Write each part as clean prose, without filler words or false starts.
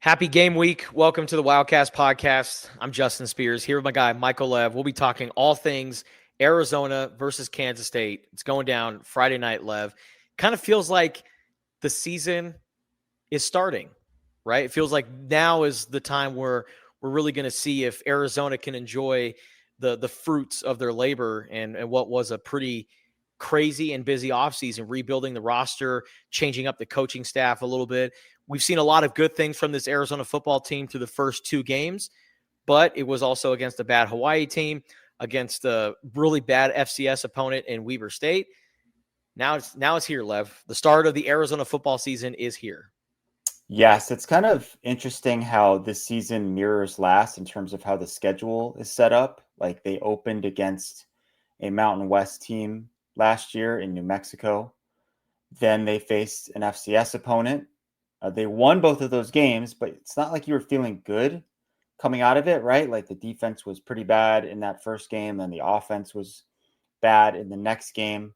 Happy game week. Welcome to the Wildcast podcast. I'm Justin Spears here with my guy, Michael Lev. We'll be talking all things Arizona versus Kansas State. It's going down Friday night, Lev. Kind of feels like the season is starting, right? It feels like now is the time where we're really going to see if Arizona can enjoy the fruits of their labor and what was a pretty crazy and busy offseason, rebuilding the roster, changing up the coaching staff a little bit. We've seen a lot of good things from this Arizona football team through the first two games, but it was also against a bad Hawaii team, against a really bad FCS opponent in Weber State. Now it's here, Lev. The start of the Arizona football season is here. Yes, it's kind of interesting how this season mirrors last in terms of how the schedule is set up. Like they opened against a Mountain West team last year in New Mexico. Then they faced an FCS opponent. They won both of those games, but it's not like you were feeling good coming out of it, right? Like the defense was pretty bad in that first game, and the offense was bad in the next game.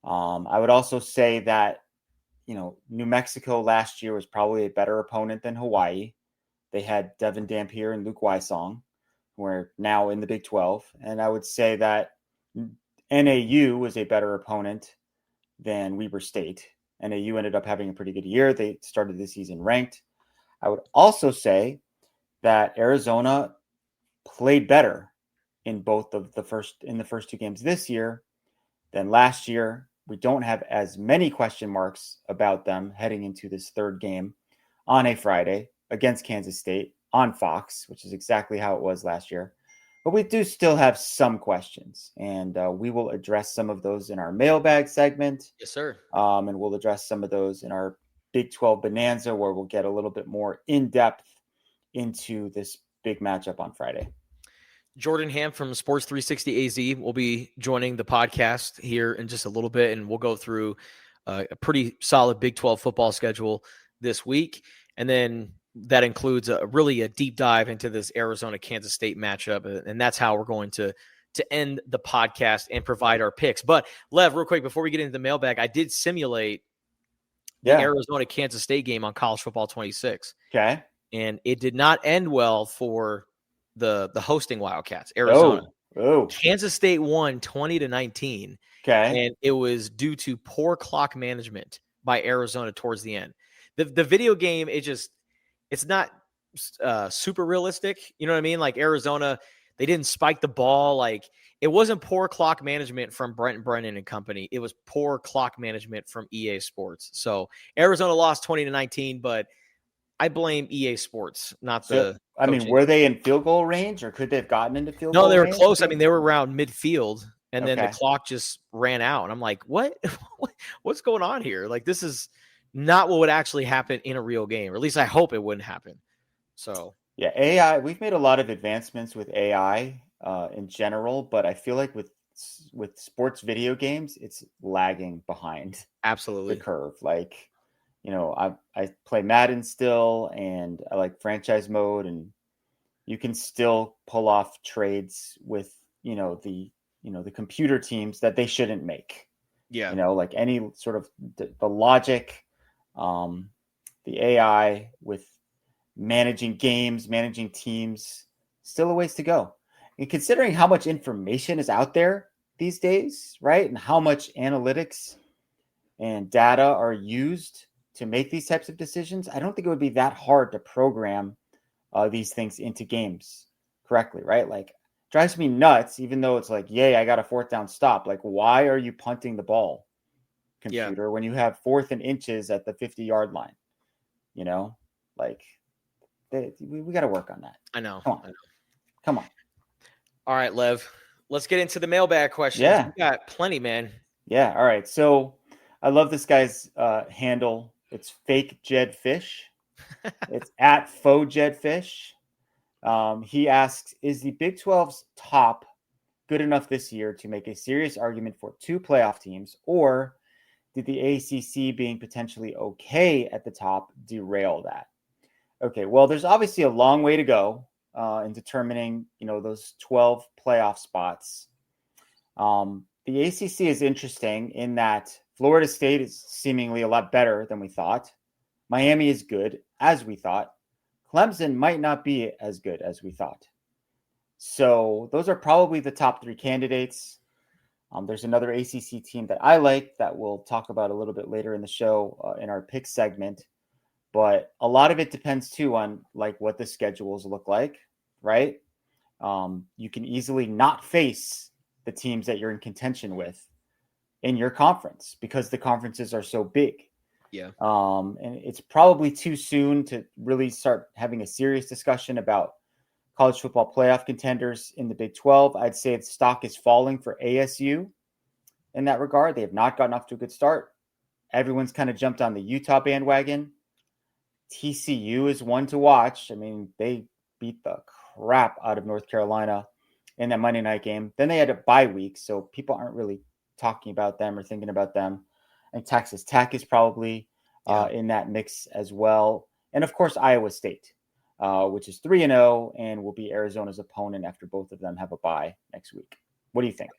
I would also say that, New Mexico last year was probably a better opponent than Hawaii. They had Devin Dampier and Luke Wysong, who are now in the Big 12. And I would say that NAU was a better opponent than Weber State. NAU ended up having a pretty good year. They started the season ranked. I would also say that Arizona played better in the first two games this year than last year. We don't have as many question marks about them heading into this third game on a Friday against Kansas State on Fox, which is exactly how it was last year. But we do still have some questions, and we will address some of those in our mailbag segment. Yes, sir. And we'll address some of those in our Big 12 Bonanza, where we'll get a little bit more in-depth into this big matchup on Friday. Jordan Hamm from Sports 360 AZ will be joining the podcast here in just a little bit, and we'll go through a pretty solid Big 12 football schedule this week. And then that includes a deep dive into this Arizona-Kansas State matchup, and that's how we're going to end the podcast and provide our picks. But, Lev, real quick, before we get into the mailbag, I did simulate the Arizona-Kansas State game on College Football 26. Okay. And it did not end well for the hosting Wildcats, Arizona. Kansas State won 20-19. Okay. And it was due to poor clock management by Arizona towards the end. The video game, it's not super realistic. You know what I mean? Like Arizona, they didn't spike the ball. Like it wasn't poor clock management from Brent Brennan and company. It was poor clock management from EA Sports. So Arizona lost 20-19, but I blame EA Sports, not the coaching. Were they in field goal range, or could they have gotten into field goal range? No, they were close. I mean, they were around midfield, and then the clock just ran out. And I'm like, what? What's going on here? Like, this is not what would actually happen in a real game, or at least I hope it wouldn't happen. So yeah, AI, we've made a lot of advancements with AI in general, but I feel like with sports video games, it's lagging behind absolutely the curve. Like, I play Madden still, and I like franchise mode, and you can still pull off trades with, the computer teams that they shouldn't make. Yeah. Like any sort of the logic, the AI with managing games, managing teams, still a ways to go. And considering how much information is out there these days, right? And how much analytics and data are used to make these types of decisions, I don't think it would be that hard to program these things into games correctly, right? Like, drives me nuts, even though it's like, yay, I got a fourth down stop. Like, why are you punting the ball, computer, when you have 4th and inches at the 50-yard line? Like, we got to work on that. I know. Come on. All right, Lev. Let's get into the mailbag questions. Yeah. We got plenty, man. Yeah. All right. So I love this guy's handle. It's fake Jed Fish. It's at faux Jed Fish. He asks, is the Big 12's top good enough this year to make a serious argument for 2 playoff teams, or did the ACC being potentially okay at the top derail that? Okay, well, there's obviously a long way to go in determining, those 12 playoff spots. The ACC is interesting in that Florida State is seemingly a lot better than we thought. Miami is good, as we thought. Clemson might not be as good as we thought. So those are probably the top 3 candidates. There's another ACC team that I like that we'll talk about a little bit later in the show in our pick segment. But a lot of it depends too on like what the schedules look like, right? You can easily not face the teams that you're in contention with in your conference because the conferences are so big. Yeah. And it's probably too soon to really start having a serious discussion about college football playoff contenders in the Big 12. I'd say the stock is falling for ASU in that regard. They have not gotten off to a good start. Everyone's kind of jumped on the Utah bandwagon. TCU is one to watch. I mean, they beat the crap out of North Carolina in that Monday night game. Then they had a bye week, so people aren't really talking about them or thinking about them. And Texas Tech is probably in that mix as well. And of course, Iowa State, which is 3-0 and will be Arizona's opponent after both of them have a bye next week. What do you think?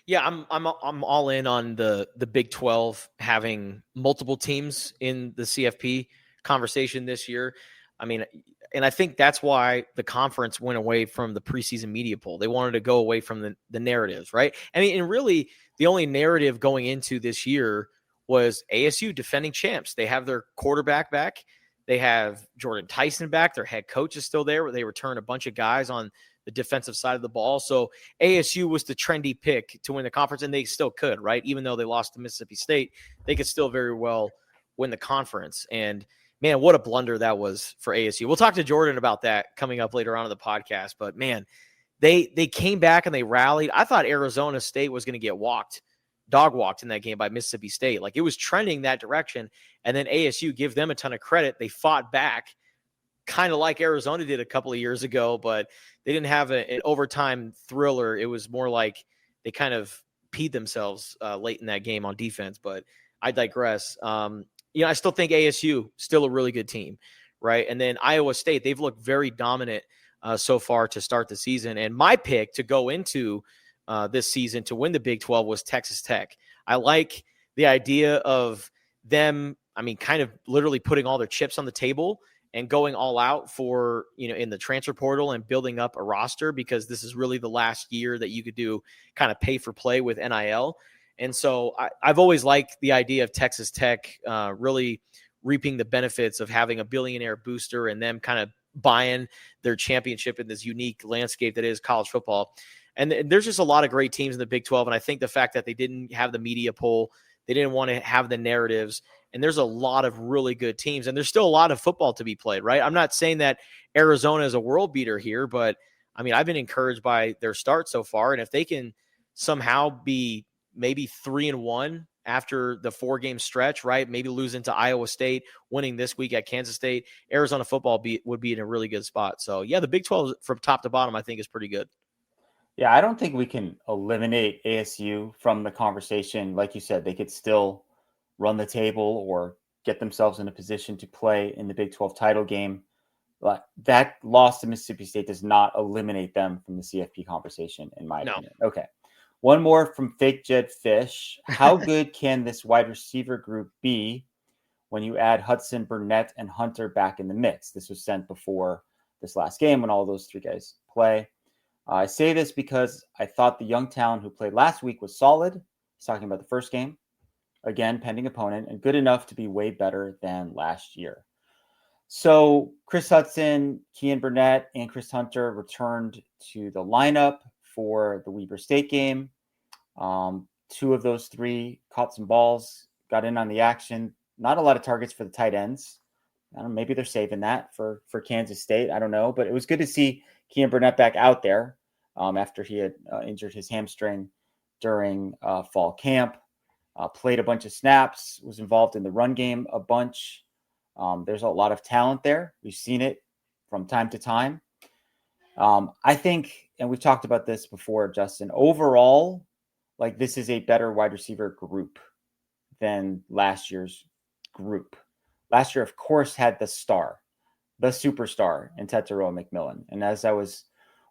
Yeah, I'm all in on the Big 12 having multiple teams in the CFP conversation this year. I mean, and I think that's why the conference went away from the preseason media poll. They wanted to go away from the narratives, right? I mean, and really the only narrative going into this year was ASU defending champs. They have their quarterback back. They have Jordan Tyson back. Their head coach is still there. They return a bunch of guys on the defensive side of the ball. So ASU was the trendy pick to win the conference, and they still could, right? Even though they lost to Mississippi State, they could still very well win the conference. And man, what a blunder that was for ASU. We'll talk to Jordan about that coming up later on in the podcast. But man, they came back and they rallied. I thought Arizona State was going to get dog walked in that game by Mississippi State. Like it was trending that direction. And then ASU, give them a ton of credit. They fought back, kind of like Arizona did a couple of years ago, but they didn't have an overtime thriller. It was more like they kind of peed themselves late in that game on defense, but I digress. I still think ASU still a really good team, right? And then Iowa State, they've looked very dominant so far to start the season. And my pick to go into this season to win the Big 12 was Texas Tech. I like the idea of them, kind of literally putting all their chips on the table and going all out for, in the transfer portal and building up a roster, because this is really the last year that you could do kind of pay for play with NIL. And so I've always liked the idea of Texas Tech really reaping the benefits of having a billionaire booster and them kind of buying their championship in this unique landscape that is college football. And there's just a lot of great teams in the Big 12. And I think the fact that they didn't have the media poll, they didn't want to have the narratives, and there's a lot of really good teams, and there's still a lot of football to be played, right? I'm not saying that Arizona is a world beater here, but I've been encouraged by their start so far. And if they can somehow be maybe 3-1 after the 4-game stretch, right? Maybe losing to Iowa State, winning this week at Kansas State, Arizona football would be in a really good spot. So yeah, the Big 12 from top to bottom, I think, is pretty good. Yeah, I don't think we can eliminate ASU from the conversation. Like you said, they could still run the table or get themselves in a position to play in the Big 12 title game. But that loss to Mississippi State does not eliminate them from the CFP conversation, in my opinion. Okay. One more from Fake Jed Fish. How good can this wide receiver group be when you add Hudson, Burnett, and Hunter back in the mix? This was sent before this last game when all those 3 guys play. I say this because I thought the young talent who played last week was solid. He's talking about the first game. Again, pending opponent, and good enough to be way better than last year. So Chris Hudson, Kean Burnett, and Chris Hunter returned to the lineup for the Weber State game. 2 of those 3 caught some balls, got in on the action. Not a lot of targets for the tight ends. I don't know, maybe they're saving that for Kansas State. I don't know, but it was good to see Kean Burnett back out there after he had injured his hamstring during fall camp. Played a bunch of snaps, was involved in the run game a bunch. There's a lot of talent there. We've seen it from time to time. I think, and we've talked about this before, Justin, overall, like this is a better wide receiver group than last year's group. Last year, of course, had the superstar in Tetairoa McMillan. And as I was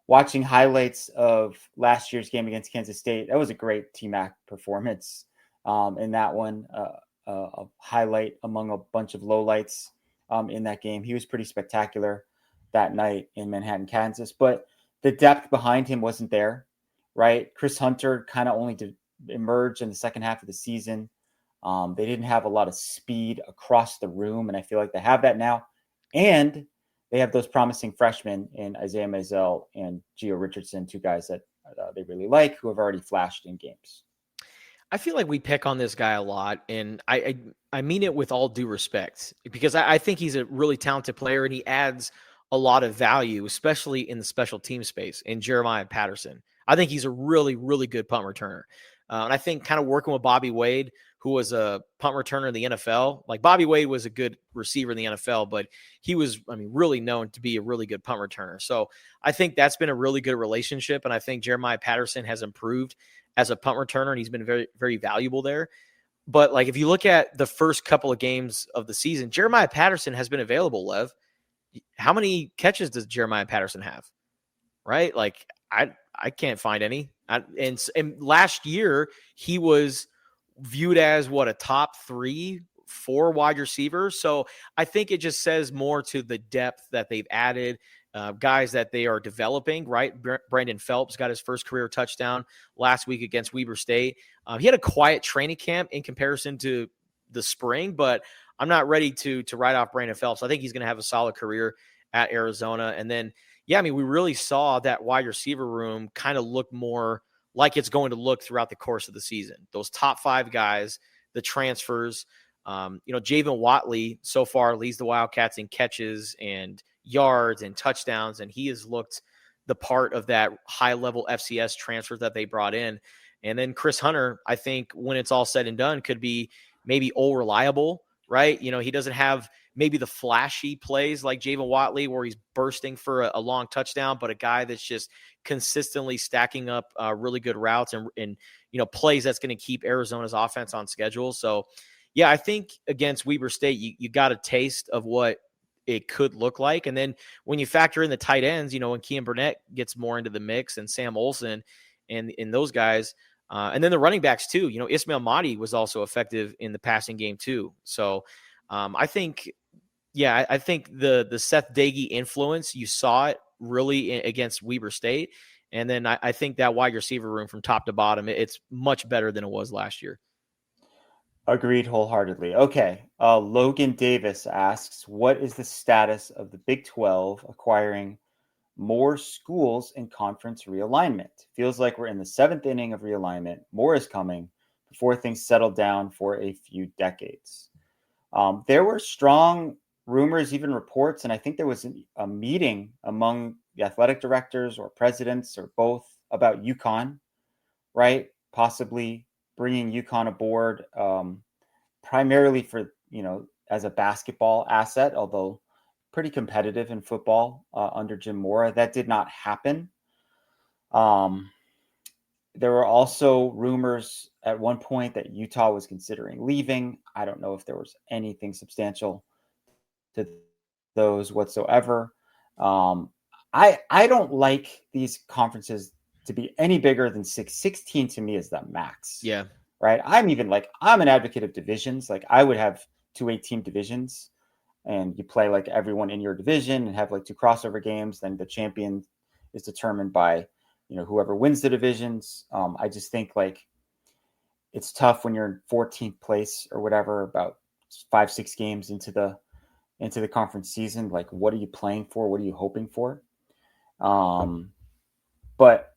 watching highlights of last year's game against Kansas State, that was a great T-Mac performance in that one. A highlight among a bunch of lowlights in that game. He was pretty spectacular. that night in Manhattan, Kansas. But the depth behind him wasn't there, right? Chris Hunter kind of only emerged in the second half of the season. They didn't have a lot of speed across the room, and I feel like they have that now. And they have those promising freshmen in Isaiah Maisel and Gio Richardson, two guys that they really like, who have already flashed in games. I feel like we pick on this guy a lot, and I mean it with all due respect, because I think he's a really talented player and he adds a lot of value, especially in the special team space, in Jeremiah Patterson. I think he's a really, really good punt returner. And I think kind of working with Bobby Wade, who was a punt returner in the NFL, like Bobby Wade was a good receiver in the NFL, but he was, really known to be a really good punt returner. So I think that's been a really good relationship. And I think Jeremiah Patterson has improved as a punt returner, and he's been very, very valuable there. But like, if you look at the first couple of games of the season, Jeremiah Patterson has been available, Lev. How many catches does Jeremiah Patterson have? Right? Like, I can't find any. And last year he was viewed as a top 3-4 wide receiver. So I think it just says more to the depth that they've added, guys that they are developing, right? Brandon Phelps got his first career touchdown last week against Weber State. He had a quiet training camp in comparison to the spring, but I'm not ready to write off Brandon Phelps. I think he's going to have a solid career at Arizona. And then, we really saw that wide receiver room kind of look more like it's going to look throughout the course of the season. Those top 5 guys, the transfers, Javon Watley so far leads the Wildcats in catches and yards and touchdowns, and he has looked the part of that high-level FCS transfer that they brought in. And then Chris Hunter, I think when it's all said and done, could be maybe reliable, right? He doesn't have maybe the flashy plays like Javon Watley where he's bursting for a long touchdown, but a guy that's just consistently stacking up really good routes and plays that's going to keep Arizona's offense on schedule. So, I think against Weber State, you got a taste of what it could look like. And then when you factor in the tight ends, when Kean Burnett gets more into the mix and Sam Olsen and those guys, and then the running backs too, Ismail Mahdi was also effective in the passing game too. So I think the Seth Dagey influence, you saw it really against Weber State. And then I think that wide receiver room from top to bottom, it's much better than it was last year. Agreed wholeheartedly. Okay. Logan Davis asks, what is the status of the Big 12 acquiring more schools in conference realignment? Feels like we're in the 7th inning of realignment. More is coming before things settle down for a few decades. There were strong rumors, even reports, and I think there was a meeting among the athletic directors or presidents or both about UConn, right? Possibly bringing UConn aboard, primarily for, as a basketball asset, although pretty competitive in football under Jim Mora. That did not happen. There were also rumors at one point that Utah was considering leaving. I don't know if there was anything substantial to those whatsoever. I don't like these conferences to be any bigger than 16 to me is the max. Yeah. Right. I'm an advocate of divisions. Like I would have 2 8-team divisions and you play like everyone in your division and have like 2 crossover games. Then the champion is determined by, whoever wins the divisions. I just think like it's tough when you're in 14th place or whatever, about 5-6 games into the conference season. Like, what are you playing for? What are you hoping for? But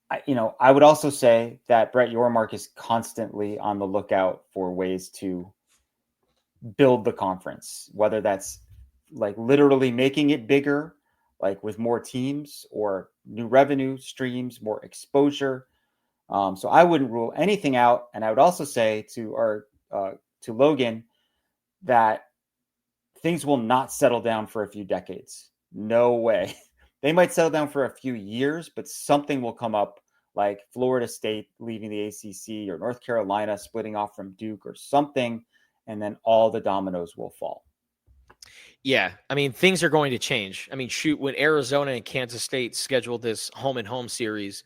I would also say that Brett Yormark is constantly on the lookout for ways to build the conference, whether that's like literally making it bigger, like with more teams or new revenue streams, more exposure. So I wouldn't rule anything out. And I would also say to Logan that things will not settle down for a few decades. No way. They might settle down for a few years, but something will come up like Florida State leaving the ACC or North Carolina splitting off from Duke or something, and then all the dominoes will fall. Yeah, things are going to change. Shoot, when Arizona and Kansas State scheduled this home and home series,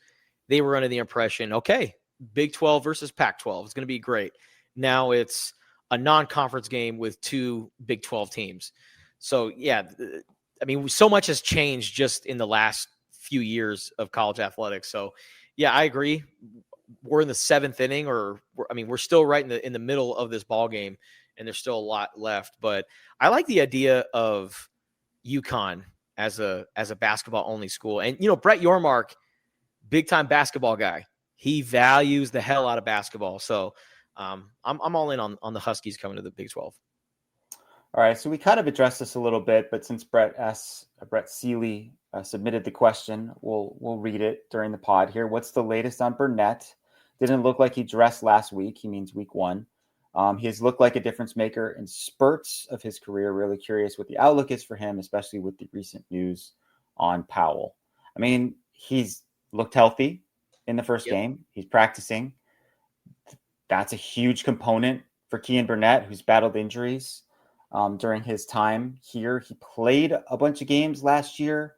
they were under the impression, okay, Big 12 versus Pac-12. It's going to be great. Now it's a non-conference game with 2 Big 12 teams. So, yeah, I mean, so much has changed just in the last few years of college athletics. So, yeah, I agree. We're in the 7th inning, we're still right in the middle of this ball game, and there's still a lot left. But I like the idea of UConn as a basketball only school. And Brett Yormark, big time basketball guy. He values the hell out of basketball. So I'm all in on the Huskies coming to the Big 12. All right, so we kind of addressed this a little bit, but since Brett Seeley submitted the question, we'll read it during the pod here. What's the latest on Burnett? Didn't look like he dressed last week. He means week 1. He has looked like a difference maker in spurts of his career. Really curious what the outlook is for him, especially with the recent news on Powell. I mean, he's looked healthy in the first game. He's practicing. That's a huge component for Kean Burnett, who's battled injuries during his time here. He played a bunch of games last year,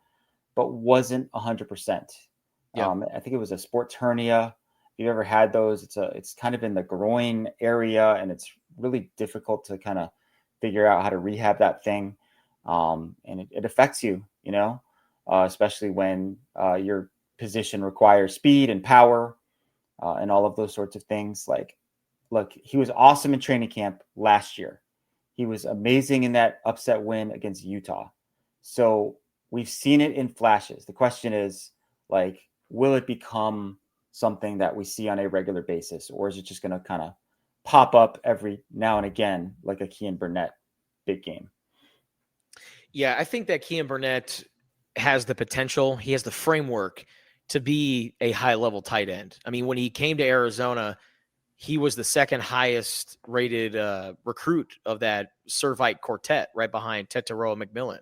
but wasn't 100%. I think it was a sports hernia. If you've ever had those, it's kind of in the groin area, and it's really difficult to kind of figure out how to rehab that thing. And it affects you, especially when your position requires speed and power and all of those sorts of things. Like, look, he was awesome in training camp last year. He was amazing in that upset win against Utah. So we've seen it in flashes. The question is, like, will it become something that we see on a regular basis, or is it just going to kind of pop up every now and again, like a Kean Burnett big game? Yeah, I think that Kean Burnett has the potential. He has the framework to be a high-level tight end. I mean, when he came to Arizona, he was the second highest rated recruit of that Servite quartet, right behind Tetaroa McMillan,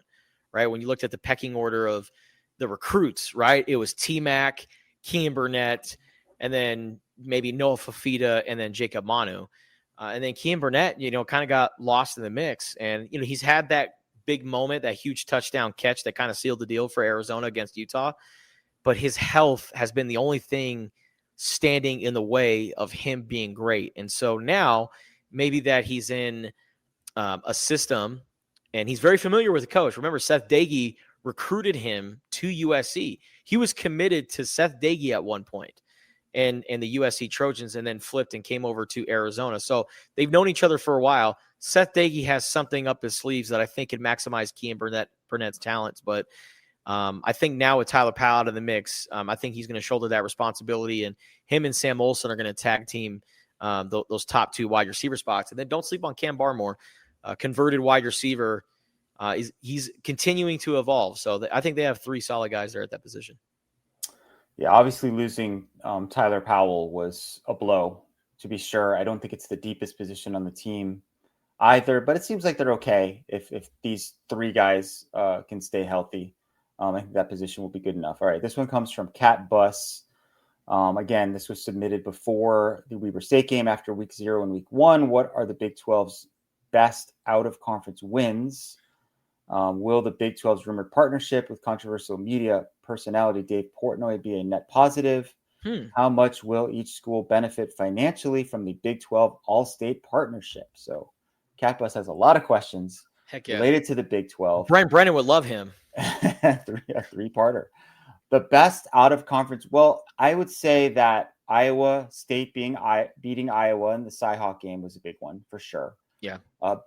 right? When you looked at the pecking order of the recruits, right, it was T-Mac, Kean Burnett, and then maybe Noah Fafita, and then Jacob Manu. And then Kean Burnett, kind of got lost in the mix. And, he's had that big moment, that huge touchdown catch that kind of sealed the deal for Arizona against Utah. But his health has been the only thing standing in the way of him being great. And so now maybe that he's in a system and he's very familiar with the coach. Remember, Seth Doege recruited him to USC. He was committed to Seth Doege at one point and the USC Trojans, and then flipped and came over to Arizona. So they've known each other for a while. Seth Doege has something up his sleeves that I think could maximize Kean Burnett's talents. But I think now with Tyler Powell out of the mix, I think he's going to shoulder that responsibility, and him and Sam Olson are going to tag team those top 2 wide receiver spots. And then don't sleep on Cam Barmore, converted wide receiver. He's continuing to evolve. So I think they have 3 solid guys there at that position. Yeah, obviously losing Tyler Powell was a blow, to be sure. I don't think it's the deepest position on the team either, but it seems like they're okay if these 3 guys can stay healthy. I think that position will be good enough. All right, this one comes from Cat Bus. Again, this was submitted before the Weber State game after week 0 and week 1. What are the Big 12's best out-of-conference wins? Will the Big 12's rumored partnership with controversial media personality Dave Portnoy be a net positive? How much will each school benefit financially from the Big 12 All-State partnership? So Cat Bus has a lot of questions related to the Big 12. Brian Brennan would love him. A 3-parter. The best out of conference. Well, I would say that Iowa State beating Iowa in the Cy-Hawk game was a big one for sure. Yeah.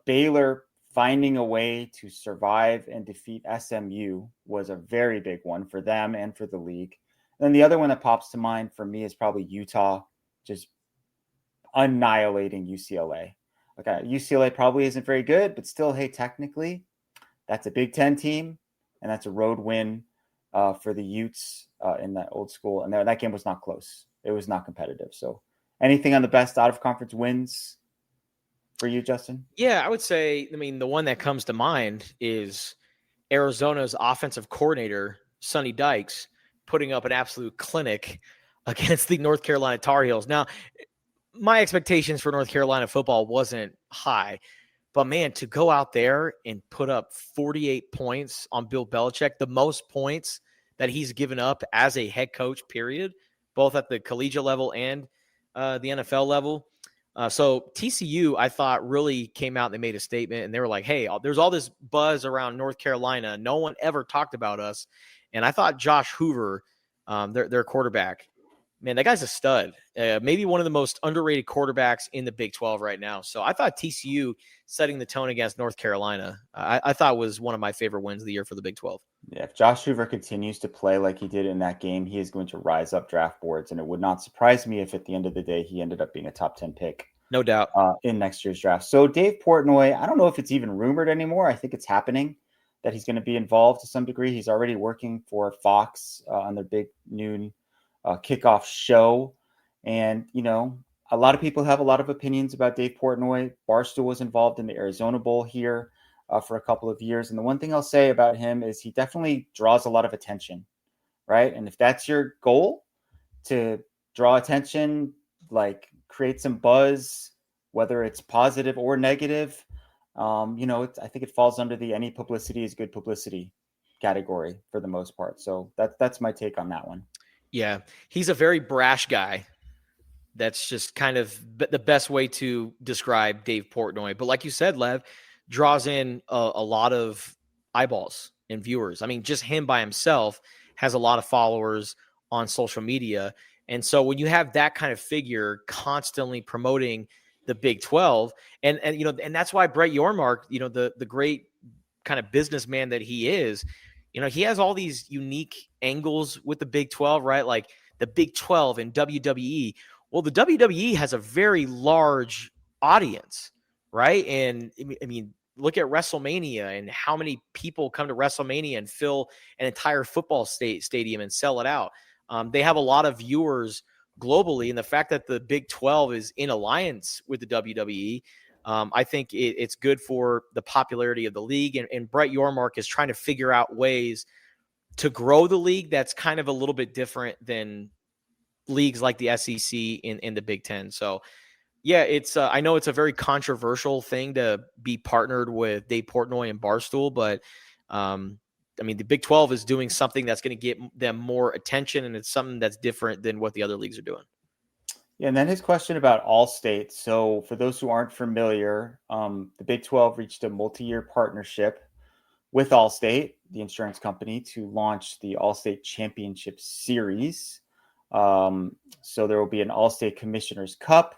Baylor finding a way to survive and defeat SMU was a very big one for them and for the league. And then the other one that pops to mind for me is probably Utah just annihilating UCLA. Okay, UCLA probably isn't very good, but still, hey, technically, that's a Big Ten team, and that's a road win for the Utes in that old school. And that game was not close. It was not competitive. So anything on the best out-of-conference wins for you, Justin? Yeah, I would say, the one that comes to mind is Arizona's offensive coordinator, Sonny Dykes, putting up an absolute clinic against the North Carolina Tar Heels. Now, my expectations for North Carolina football wasn't high, but man, to go out there and put up 48 points on Bill Belichick, the most points that he's given up as a head coach, period, both at the collegiate level and the NFL level. So TCU, I thought, really came out and they made a statement, and they were like, "Hey, there's all this buzz around North Carolina. No one ever talked about us." And I thought Josh Hoover, their quarterback, man, that guy's a stud. Maybe one of the most underrated quarterbacks in the Big 12 right now. So I thought TCU setting the tone against North Carolina, I thought was one of my favorite wins of the year for the Big 12. Yeah, if Josh Hoover continues to play like he did in that game, he is going to rise up draft boards, and it would not surprise me if at the end of the day he ended up being a top 10 pick No doubt. in next year's draft. So Dave Portnoy, I don't know if it's even rumored anymore. I think it's happening that he's going to be involved to some degree. He's already working for Fox on their big noon kickoff show. And, a lot of people have a lot of opinions about Dave Portnoy. Barstool was involved in the Arizona Bowl here for a couple of years. And the one thing I'll say about him is he definitely draws a lot of attention, right? And if that's your goal, to draw attention, like create some buzz, whether it's positive or negative, I think it falls under the any publicity is good publicity category for the most part. So that's my take on that one. Yeah, he's a very brash guy. That's just kind of the best way to describe Dave Portnoy. But like you said, Lev, draws in a lot of eyeballs and viewers. I mean, just him by himself has a lot of followers on social media. And so when you have that kind of figure constantly promoting the Big 12, and that's why Brett Yormark, the great kind of businessman that he is, he has all these unique angles with the Big 12, right? Like the Big 12 and WWE. Well, the WWE has a very large audience, right? And I mean, look at WrestleMania and how many people come to WrestleMania and fill an entire football stadium and sell it out. They have a lot of viewers globally, and the fact that the Big 12 is in alliance with the WWE, I think it's good for the popularity of the league. And Brett Yormark is trying to figure out ways to grow the league that's kind of a little bit different than leagues like the SEC in the Big Ten. So, yeah, it's I know it's a very controversial thing to be partnered with Dave Portnoy and Barstool, but I mean, the Big 12 is doing something that's going to get them more attention, and it's something that's different than what the other leagues are doing. Yeah, and then his question about Allstate. So, for those who aren't familiar, the Big 12 reached a multi-year partnership with Allstate, the insurance company, to launch the Allstate Championship Series. So there will be an Allstate Commissioner's Cup,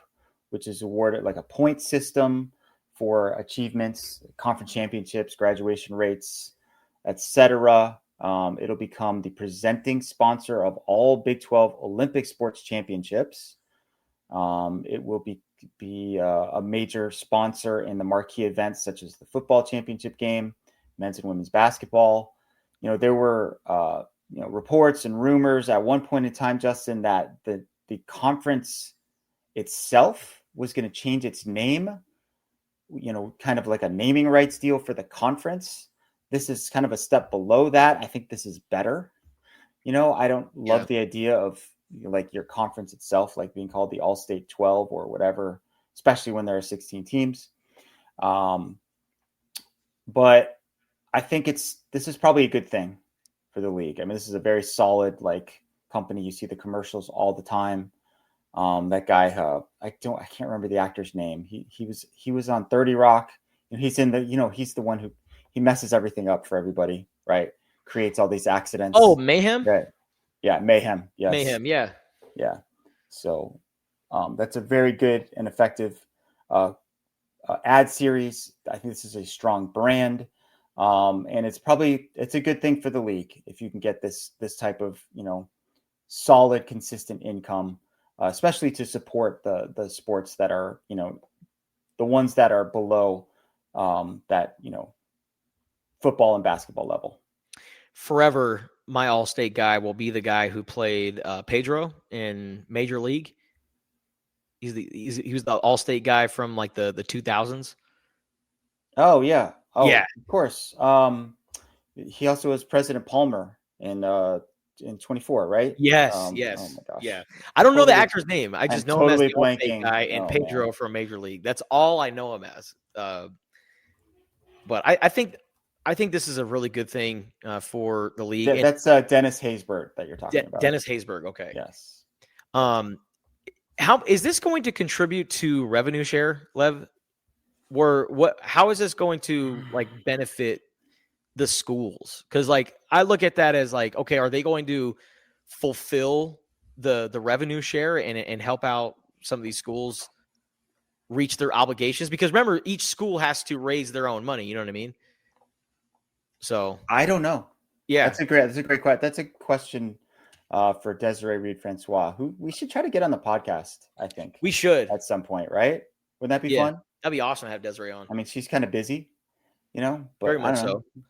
which is awarded like a point system for achievements, conference championships, graduation rates, etc. It'll become the presenting sponsor of all Big 12 Olympic sports championships. It will be a major sponsor in the marquee events such as the football championship game, men's and women's basketball. There were reports and rumors at one point in time, Justin, that the conference itself was going to change its name, kind of like a naming rights deal for the conference. This is kind of a step below that. I think this is better. I don't love the idea of like your conference itself, like being called the All-State 12 or whatever, especially when there are 16 teams. But I think this is probably a good thing for the league. I mean, this is a very solid company. You see the commercials all the time. That guy, I can't remember the actor's name. He was on 30 Rock. He's in the, he's the one who he messes everything up for everybody, right? Creates all these accidents. Oh, Mayhem? Right. Yeah, Mayhem. Yes. Mayhem, yeah. Yeah. So that's a very good and effective ad series. I think this is a strong brand. And it's a good thing for the league if you can get this type of, solid, consistent income, especially to support the sports that are, the ones that are below that, football and basketball level. Forever, my All-State guy will be the guy who played Pedro in Major League. He was the All-State guy from like the 2000s. Oh yeah. Oh yeah, of course. He also was President Palmer in 24, right? Yes, yes. Oh my gosh. Yeah. I don't know the actor's name. I just know him as the All-State blanking. guy and Pedro from Major League. That's all I know him as. But I think this is a really good thing for the league. That's Dennis Haysbert that you're talking about. Dennis Haysbert. Okay. Yes. How is this going to contribute to revenue share, Lev? How is this going to like benefit the schools? Because like I look at that as like, okay, are they going to fulfill the revenue share and help out some of these schools reach their obligations? Because remember, each school has to raise their own money. You know what I mean? So I don't know. yeah, That's a great question. That's a question for Desiree Reed Francois, who we should try to get on the podcast, I think, we should. at some point, right? Wouldn't that be Yeah, fun? that'd be awesome to have Desiree on. I mean, she's kind of busy, Very but I much don't know. so.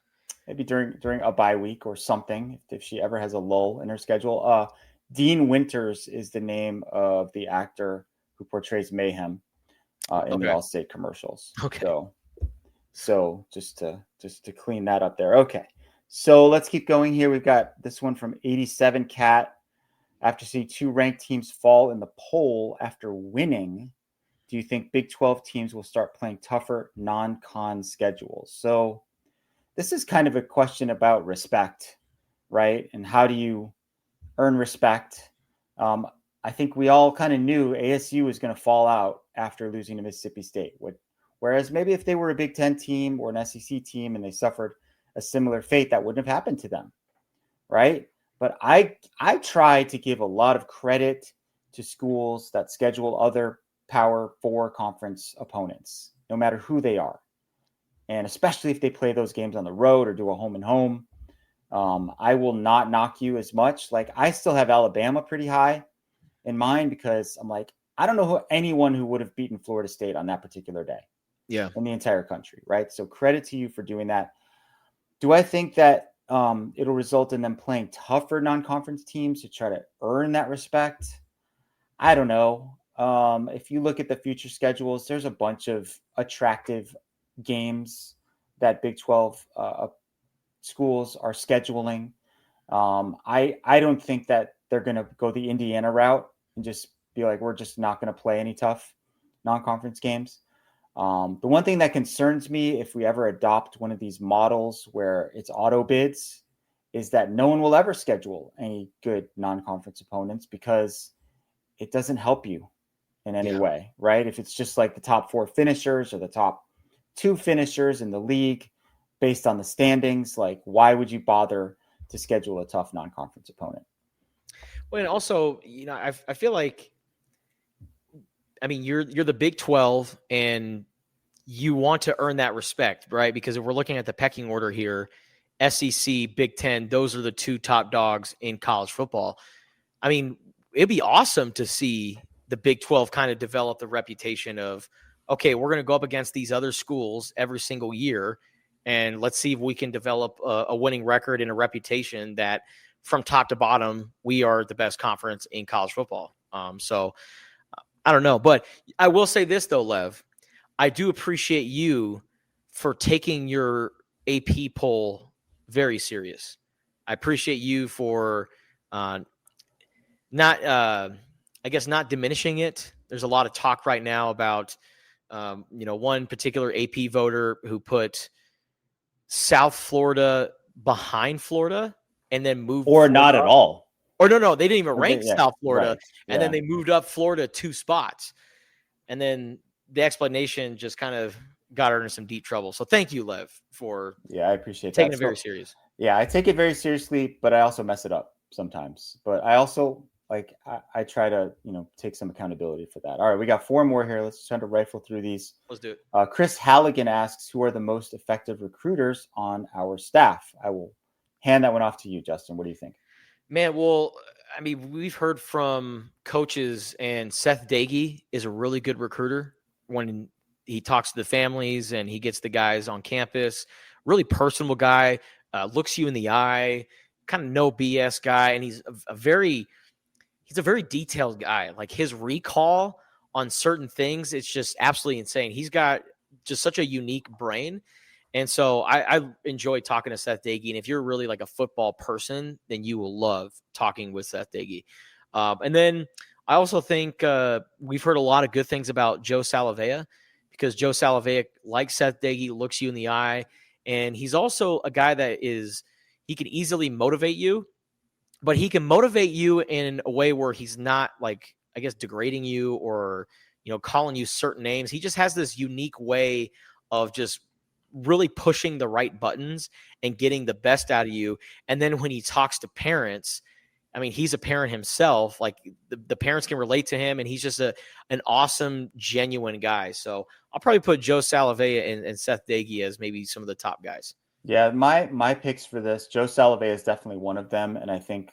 Maybe during a bye week or something, if she ever has a lull in her schedule. Dean Winters is the name of the actor who portrays Mayhem in the Okay. Allstate commercials. Okay. So just to clean that up there. Okay. So let's keep going here. We've got this one from 87 Cat. After seeing two ranked teams fall in the poll after winning, do you think Big 12 teams will start playing tougher non-con schedules? So this is kind of a question about respect, right? And how do you earn respect? I think we all kind of knew ASU was going to fall out after losing to Mississippi State. Whereas maybe if they were a Big 10 team or an SEC team and they suffered a similar fate, that wouldn't have happened to them, right? But I try to give a lot of credit to schools that schedule other Power 4 conference opponents, no matter who they are. And especially if they play those games on the road or do a home and home. I will not knock you as much. Like I still have Alabama pretty high in mind because I'm like, I don't know anyone who would have beaten Florida State on that particular day. Yeah. In the entire country, right? So credit to you for doing that. Do I think that it'll result in them playing tougher non-conference teams to try to earn that respect? I don't know. If you look at the future schedules, there's a bunch of attractive games that Big 12 schools are scheduling. I don't think that they're going to go the Indiana route and just be like, we're just not going to play any tough non-conference games. The one thing that concerns me if we ever adopt one of these models where it's auto bids is that no one will ever schedule any good non-conference opponents because it doesn't help you in any way, right? If it's just like the top 4 finishers or the top 2 finishers in the league based on the standings, like why would you bother to schedule a tough non-conference opponent? Well, and also, I feel like, I mean, you're the Big 12 and you want to earn that respect, right? Because if we're looking at the pecking order here, SEC, Big 10, those are the 2 top dogs in college football. I mean, it'd be awesome to see the Big 12 kind of develop the reputation of, okay, we're going to go up against these other schools every single year, and let's see if we can develop a winning record and a reputation that from top to bottom, we are the best conference in college football. So I don't know, but I will say this though, Lev, I do appreciate you for taking your AP poll very serious. I appreciate you for not diminishing it. There's a lot of talk right now about, one particular AP voter who put South Florida behind Florida and then moved or Florida not at up. all. Or no, they didn't even rank South Florida. Right, and then they moved up Florida 2 spots. And then the explanation just kind of got her into some deep trouble. So thank you, Lev, for I appreciate taking that. it very serious. Yeah, I take it very seriously, but I also mess it up sometimes. But I also I try to take some accountability for that. All right, we got 4 more here. Let's try to rifle through these. Let's do it. Chris Halligan asks, who are the most effective recruiters on our staff? I will hand that one off to you, Justin. What do you think? Man, well, I mean, we've heard from coaches, and Seth Dagey is a really good recruiter when he talks to the families and he gets the guys on campus. Really personable guy, looks you in the eye, kind of no BS guy, and he's a very detailed guy. Like his recall on certain things, it's just absolutely insane. He's got just such a unique brain. And so I enjoy talking to Seth Dagey. And if you're really like a football person, then you will love talking with Seth Dagey. And then I also think we've heard a lot of good things about Joe Salavea, because Joe Salavea, like Seth Dagey, looks you in the eye. And he's also a guy that he can easily motivate you, but he can motivate you in a way where he's not like I guess, degrading you or, calling you certain names. He just has this unique way of just really pushing the right buttons and getting the best out of you. And then when he talks to parents, I mean, he's a parent himself. Like the parents can relate to him, and he's just an awesome, genuine guy. So I'll probably put Joe Salavea and Seth Dagey as maybe some of the top guys. Yeah, my picks for this, Joe Salavea is definitely one of them, and I think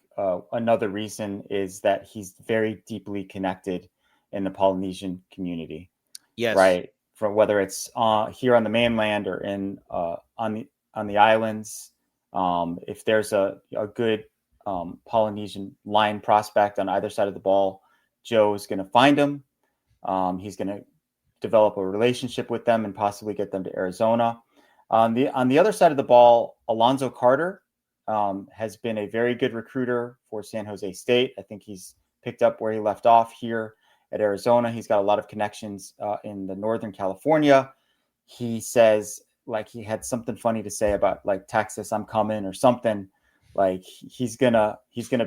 another reason is that he's very deeply connected in the Polynesian community. Yes. Right? From whether it's here on the mainland or in on the islands. If there's a good Polynesian line prospect on either side of the ball, Joe is going to find them. He's going to develop a relationship with them and possibly get them to Arizona. On the other side of the ball, Alonzo Carter has been a very good recruiter for San Jose State. I think he's picked up where he left off here at Arizona. He's got a lot of connections in the Northern California. He says, like, he had something funny to say about, like, Texas, I'm coming, or something. Like, he's gonna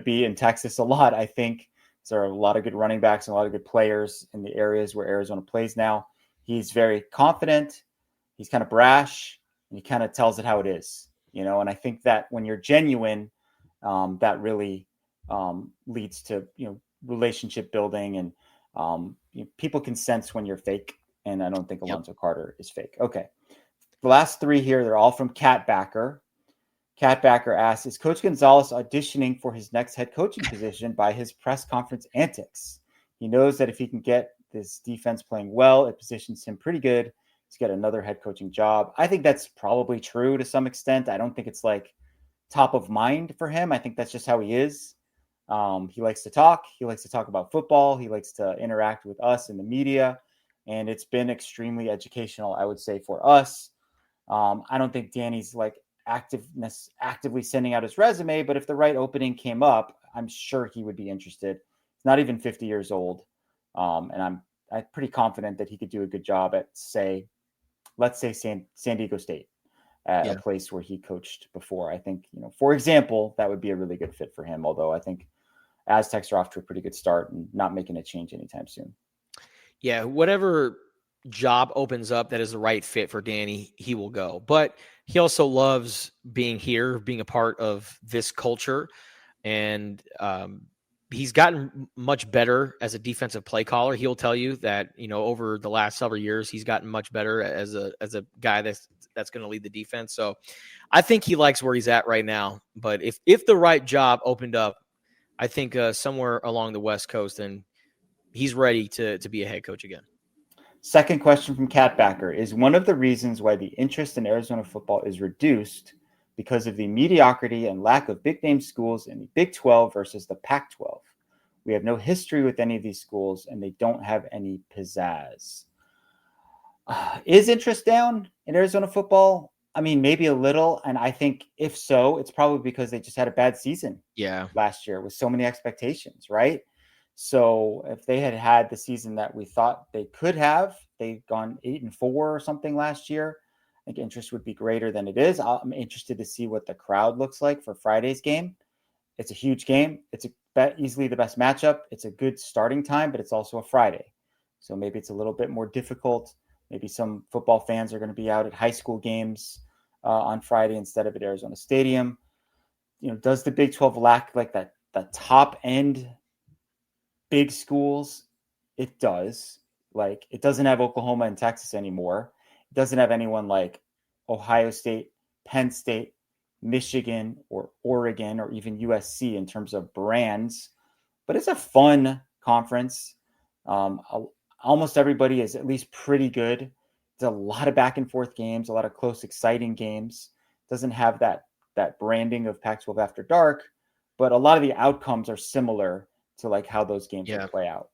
be in Texas a lot, I think. There are a lot of good running backs and a lot of good players in the areas where Arizona plays now. He's very confident. He's kind of brash, and he kind of tells it how it is, and I think that when you're genuine, that really leads to, relationship building, and people can sense when you're fake, and I don't think Alonzo Carter is fake. Okay. The last three here, they're all from Cat Backer. Cat Backer asks, is Coach Gonzalez auditioning for his next head coaching position by his press conference antics? He knows that if he can get this defense playing well, it positions him pretty good to get another head coaching job. I think that's probably true to some extent. I don't think it's like top of mind for him. I think that's just how he is. He likes to talk. He likes to talk about football. He likes to interact with us in the media. And it's been extremely educational, I would say, for us. I don't think Danny's like actively sending out his resume, but if the right opening came up, I'm sure he would be interested. He's not even 50 years old. And I'm pretty confident that he could do a good job at, let's say San Diego State, at a place where he coached before. I think, for example, that would be a really good fit for him. Although I think Aztecs are off to a pretty good start and not making a change anytime soon. Yeah, whatever job opens up that is the right fit for Danny, he will go. But he also loves being here, being a part of this culture. And he's gotten much better as a defensive play caller. He'll tell you that, over the last several years, he's gotten much better as a guy that's going to lead the defense. So I think he likes where he's at right now. But if the right job opened up, I think somewhere along the West Coast, and he's ready to be a head coach again. Second question from Cat Backer, is one of the reasons why the interest in Arizona football is reduced because of the mediocrity and lack of big name schools in the Big 12 versus the Pac-12. We have no history with any of these schools, and they don't have any pizzazz. Is interest down in Arizona football? I mean, maybe a little. And I think if so, it's probably because they just had a bad season last year with so many expectations, right? So if they had had the season that we thought they could have, they'd gone 8-4 or something last year, I think interest would be greater than it is. I'm interested to see what the crowd looks like for Friday's game. It's a huge game. It's easily the best matchup. It's a good starting time, but it's also a Friday. So maybe it's a little bit more difficult. Maybe some football fans are going to be out at high school games on Friday instead of at Arizona Stadium. Does the Big 12 lack like the top end big schools? It does. Like, it doesn't have Oklahoma and Texas anymore. It doesn't have anyone like Ohio State, Penn State, Michigan, or Oregon, or even USC in terms of brands. But it's a fun conference. Almost everybody is at least pretty good. There's a lot of back and forth games, a lot of close, exciting games. It doesn't have that branding of Pac-12 After Dark, but a lot of the outcomes are similar to like how those games will play out.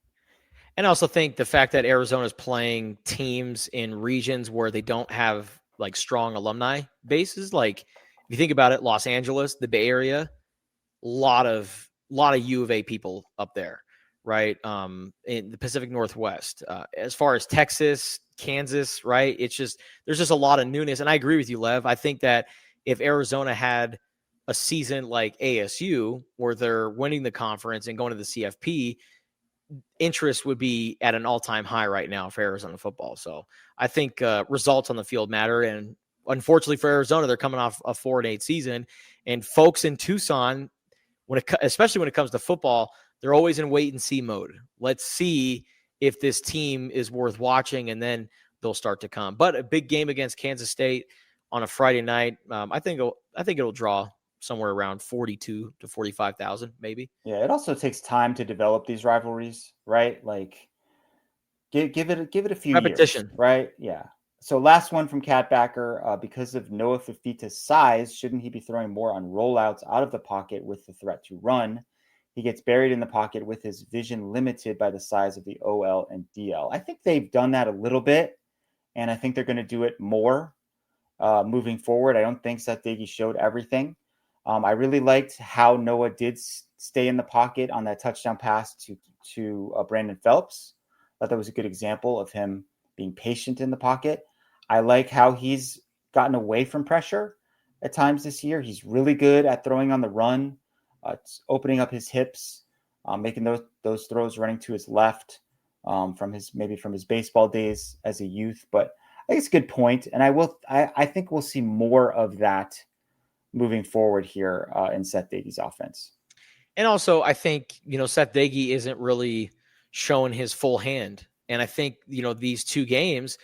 And I also think the fact that Arizona is playing teams in regions where they don't have like strong alumni bases, like if you think about it, Los Angeles, the Bay Area, lot of U of A people up there, right? In the Pacific Northwest, as far as Texas, Kansas, right? There's just a lot of newness. And I agree with you, Lev. I think that if Arizona had a season like ASU where they're winning the conference and going to the CFP, interest would be at an all-time high right now for Arizona football. So I think results on the field matter. And unfortunately for Arizona, they're coming off a 4-8 season. And folks in Tucson, especially when it comes to football, they're always in wait and see mode. Let's see if this team is worth watching, and then they'll start to come. But a big game against Kansas State on a Friday night, I think it'll draw somewhere around 42 to 45,000, maybe. Yeah, it also takes time to develop these rivalries, right? Like give it a few Repetition. years, right? Yeah. So last one from Catbacker, because of Noah Fifita's size, shouldn't he be throwing more on rollouts out of the pocket with the threat to run? He gets buried in the pocket with his vision limited by the size of the OL and DL. I think they've done that a little bit, and I think they're going to do it more moving forward. I don't think Seth Diggy showed everything. I really liked how Noah did stay in the pocket on that touchdown pass to Brandon Phelps. I thought that was a good example of him being patient in the pocket. I like how he's gotten away from pressure at times this year. He's really good at throwing on the run, opening up his hips, making those throws running to his left from his baseball days as a youth. But I think it's a good point, and I think we'll see more of that moving forward here in Seth Diggy's offense. And also, I think, Seth Diggy isn't really showing his full hand. And I think, these two games,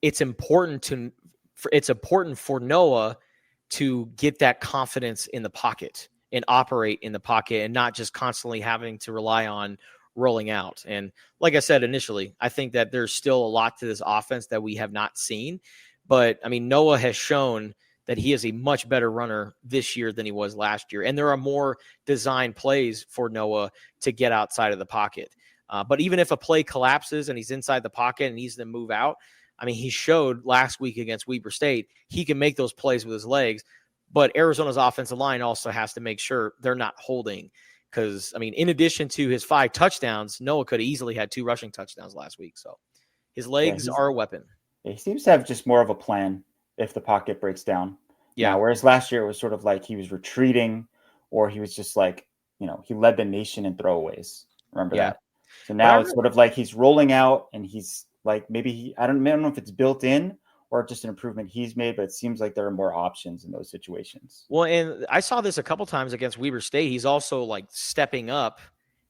it's important for Noah to get that confidence in the pocket and operate in the pocket and not just constantly having to rely on rolling out. And like I said initially, I think that there's still a lot to this offense that we have not seen. But I mean, Noah has shown that he is a much better runner this year than he was last year. And there are more design plays for Noah to get outside of the pocket. But even if a play collapses and he's inside the pocket and needs to move out, I mean, he showed last week against Weber State, he can make those plays with his legs. But Arizona's offensive line also has to make sure they're not holding. Because, I mean, in addition to his 5 touchdowns, Noah could have easily had 2 rushing touchdowns last week. So his legs are a weapon. He seems to have just more of a plan if the pocket breaks down. Yeah. Now, whereas last year it was sort of like he was retreating, or he was just like, he led the nation in throwaways. Remember that? So now it's sort of like he's rolling out, and he's like, maybe I don't know if it's built in or just an improvement he's made, but it seems like there are more options in those situations. Well, and I saw this a couple times against Weber State. He's also like stepping up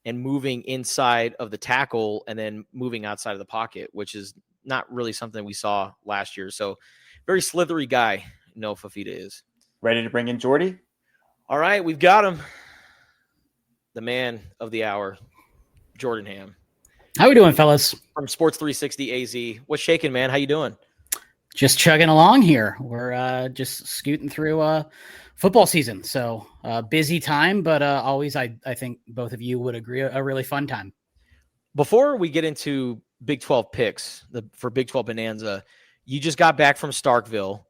and moving inside of the tackle and then moving outside of the pocket, which is not really something we saw last year. So very slithery guy, Noah Fifita is. Ready to bring in Jordy? All right, we've got him. The man of the hour, Jordan Hamm. How we doing, fellas? From Sports 360 AZ. What's shaking, man? How you doing? Just chugging along here. We're just scooting through football season. So busy time, but always, I think both of you would agree, a really fun time. Before we get into Big 12 picks for Big 12 Bonanza, you just got back from Starkville.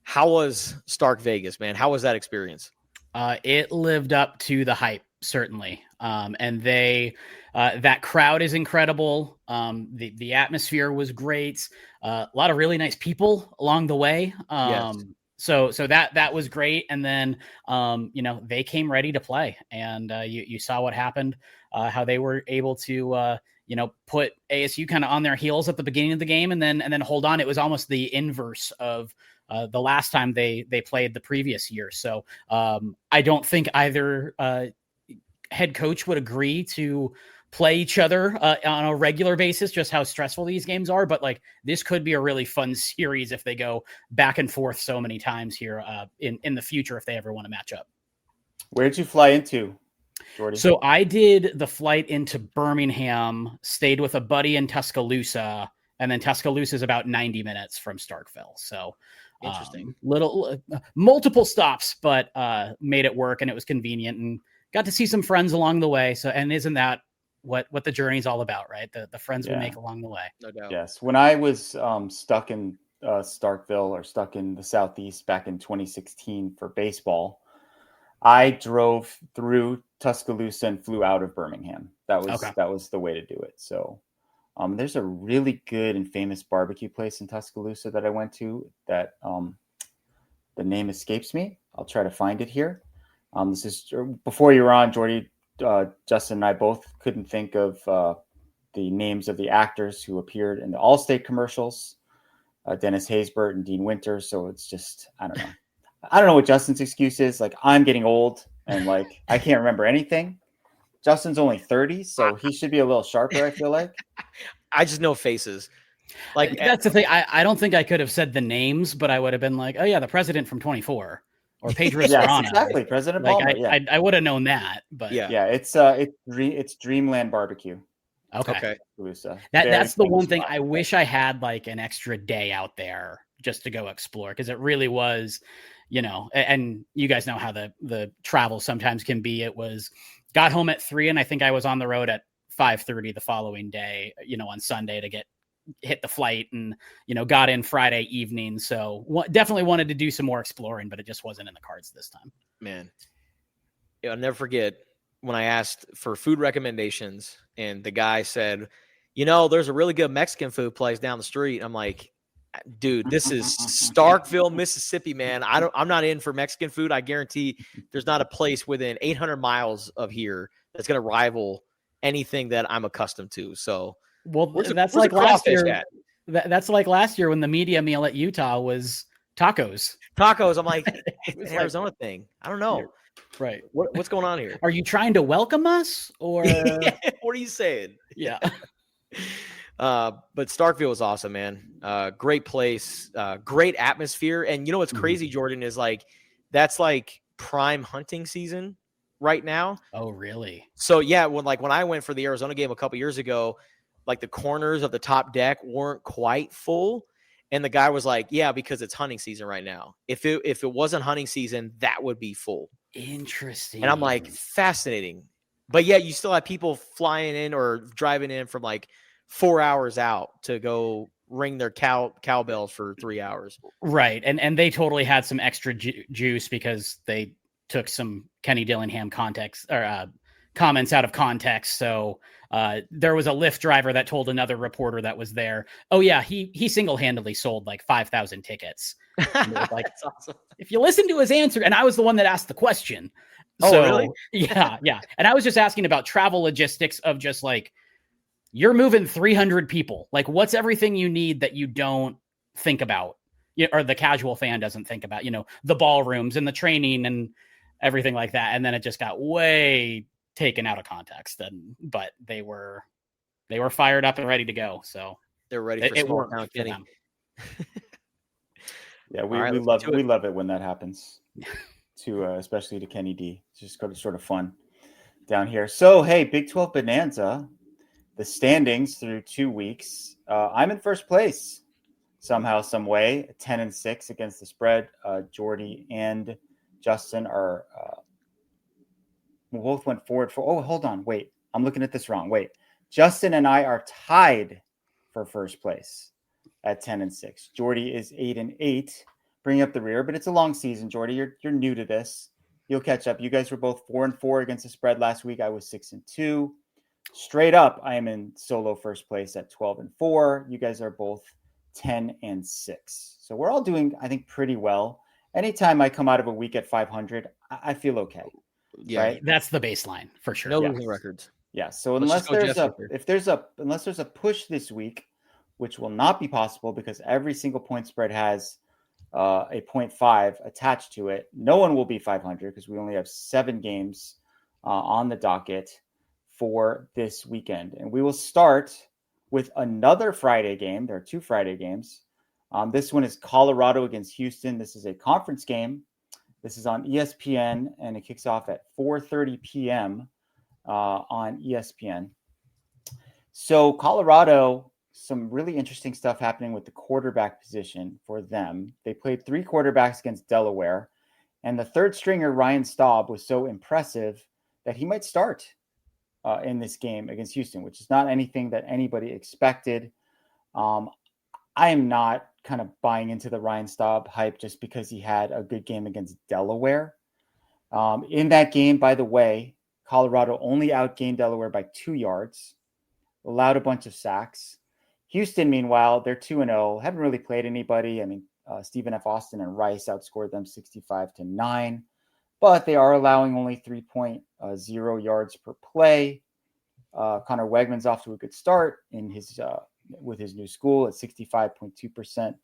How was Stark Vegas, man? How was that experience? It lived up to the hype, certainly. And that crowd is incredible. The atmosphere was great. A lot of really nice people along the way. Yes. So that was great. And then, they came ready to play, and you saw what happened, how they were able to, put ASU kind of on their heels at the beginning of the game and then hold on. It was almost the inverse of the last time they played the previous year. So I don't think either head coach would agree to play each other on a regular basis, just how stressful these games are. But like, this could be a really fun series if they go back and forth so many times here in the future, if they ever want to match up. Where did you fly into, Jordy? So I did the flight into Birmingham, stayed with a buddy in Tuscaloosa, and then Tuscaloosa is about 90 minutes from Starkville. So interesting. Multiple stops, but made it work, and it was convenient, and got to see some friends along the way. So, and isn't that what the journey's all about, right? The friends we make along the way. No doubt. Yes. When I was stuck in Starkville, or stuck in the Southeast back in 2016 for baseball, I drove through Tuscaloosa and flew out of Birmingham. That was the way to do it. So there's a really good and famous barbecue place in Tuscaloosa that I went to that the name escapes me. I'll try to find it here. This is before you were on, Jordy, Justin and I both couldn't think of the names of the actors who appeared in the Allstate commercials, Dennis Haysbert and Dean Winters. So it's just, I don't know. I don't know what Justin's excuse is. Like, I'm getting old and like I can't remember anything. Justin's only 30, so he should be a little sharper, I feel like. I just know faces. Like That's the thing. I don't think I could have said the names, but I would have been like, oh yeah, the president from 24 or Pedro Yes, Serrano. exactly. President Like Palmer. Yeah, I would have known that, but Yeah. It's Dreamland Barbecue. okay. That's the one thing. I wish I had like an extra day out there just to go explore, because it really was, and you guys know how the travel sometimes can be. It was got home at 3 and I think I was on the road at 5:30 the following day, on Sunday to hit the flight, and got in Friday evening. So definitely wanted to do some more exploring, but it just wasn't in the cards this time. Man, I'll never forget when I asked for food recommendations and the guy said, there's a really good Mexican food place down the street. I'm like, dude, this is Starkville, Mississippi, man. I'm not in for Mexican food. I guarantee there's not a place within 800 miles of here that's going to rival anything that I'm accustomed to. So, that's like last year. That's like last year when the media meal at Utah was tacos. I'm like, it's an Arizona thing. I don't know. Right. What's going on here? Are you trying to welcome us, or what are you saying? Yeah. But Starkville was awesome, man. Great place, great atmosphere. And what's crazy, Jordan, is like, that's like prime hunting season right now. Oh, really? So yeah, when I went for the Arizona game a couple years ago, like the corners of the top deck weren't quite full. And the guy was like, yeah, because it's hunting season right now. If it wasn't hunting season, that would be full. Interesting. And I'm like, fascinating. But yeah, you still have people flying in or driving in from like 4 hours out to go ring their cowbells for 3 hours. Right. And they totally had some extra juice because they took some Kenny Dillingham comments out of context. So there was a Lyft driver that told another reporter that was there, oh yeah, he single-handedly sold like 5,000 tickets. And it was like, That's awesome. If you listen to his answer, and I was the one that asked the question. Oh, so, really? Yeah. And I was just asking about travel logistics of just like, you're moving 300 people. Like, what's everything you need that you don't think about, or the casual fan doesn't think about, the ballrooms and the training and everything like that. And then it just got way taken out of context. But they were fired up and ready to go. So they're ready for small town Kenny. Yeah, we love it when that happens. Especially to Kenny D. It's just sort of fun down here. So hey, Big 12 Bonanza, the standings through 2 weeks. I'm in first place somehow, some way, 10-6 against the spread. Jordy and Justin are both went forward for. Oh, hold on, wait, I'm looking at this wrong. Wait, Justin and I are tied for first place at 10-6. Jordy is 8-8, bringing up the rear, but it's a long season. Jordy, you're new to this. You'll catch up. You guys were both 4-4 against the spread last week. I was 6-2. Straight up, I am in solo first place at 12-4. You guys are both 10-6. So we're all doing, I think, pretty well. Anytime I come out of a week at 500, I feel okay. Yeah, right? That's the baseline for sure. No losing records. Yeah. So unless there's a push this week, which will not be possible because every single point spread has a 0.5 attached to it, no one will be 500 because we only have 7 games on the docket for this weekend. And we will start with another Friday game. There are 2 Friday games. This one is Colorado against Houston. This is a conference game. This is on ESPN, and it kicks off at 4:30 p.m. On ESPN. So Colorado, some really interesting stuff happening with the quarterback position for them. They played 3 quarterbacks against Delaware, and the third stringer, Ryan Staub, was so impressive that he might start in this game against Houston, which is not anything that anybody expected. I am not kind of buying into the Ryan Staub hype just because he had a good game against Delaware. In that game, by the way, Colorado only outgained Delaware by 2 yards, allowed a bunch of sacks. Houston, meanwhile, they're 2-0, haven't really played anybody. I mean, Stephen F. Austin and Rice outscored them 65-9. but they are allowing only 3.0 yards per play. Connor Wegman's off to a good start in his with his new school at 65.2%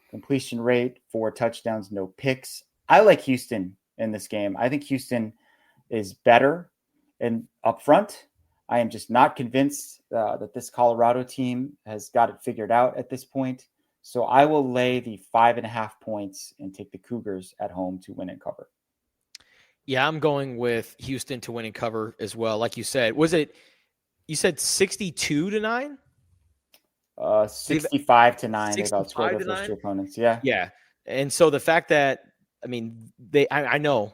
completion rate, 4 touchdowns, no picks. I like Houston in this game. I think Houston is better and up front. I am just not convinced that this Colorado team has got it figured out at this point. So I will lay the 5.5 points and take the Cougars at home to win and cover. Yeah, I'm going with Houston to win and cover as well. Like you said, you said 62-9? 65-9. They've outscored their 65-9? first 2 opponents. Yeah. Yeah. And so the fact that, I mean, I know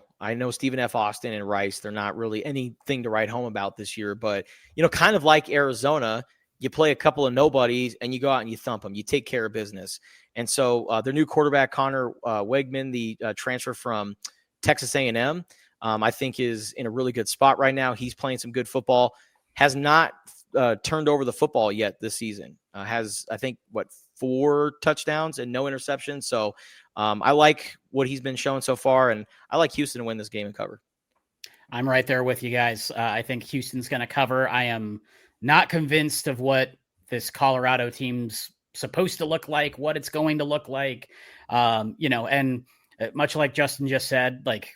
Stephen F. Austin and Rice, they're not really anything to write home about this year, but, kind of like Arizona, you play a couple of nobodies and you go out and you thump them. You take care of business. And so their new quarterback, Connor Wegman, the transfer from Texas A&M, I think is in a really good spot right now. He's playing some good football, has not turned over the football yet this season. Has, I think, 4 touchdowns and no interceptions. So I like what he's been showing so far, and I like Houston to win this game and cover. I'm right there with you guys. I think Houston's going to cover. I am not convinced of what this Colorado team's supposed to look like, what it's going to look like. And much like Justin just said, like,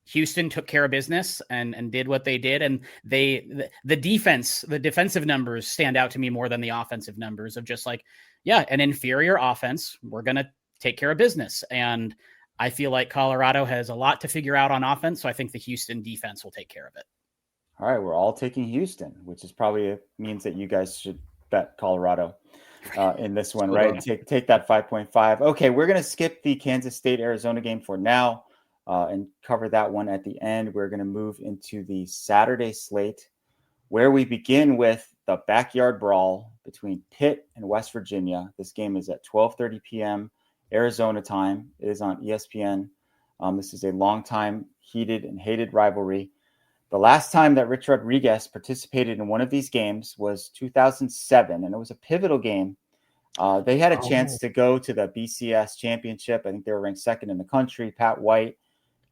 Houston took care of business and did what they did. And the defensive numbers stand out to me more than the offensive numbers of just like, yeah, an inferior offense. We're going to take care of business. And I feel like Colorado has a lot to figure out on offense. So I think the Houston defense will take care of it. All right. We're all taking Houston, which is probably means that you guys should bet Colorado in this one, right? Take that 5.5. Okay. We're going to skip the Kansas State Arizona game for now. And cover that one at the end. We're going to move into the Saturday slate, where we begin with the backyard brawl between Pitt and West Virginia. This game is at 12:30 p.m. Arizona time. It is on ESPN. This is a long-time heated and hated rivalry. The last time that Rich Rodriguez participated in one of these games was 2007, and it was a pivotal game. They had a chance to go to the BCS championship. I think they were ranked second in the country. Pat White,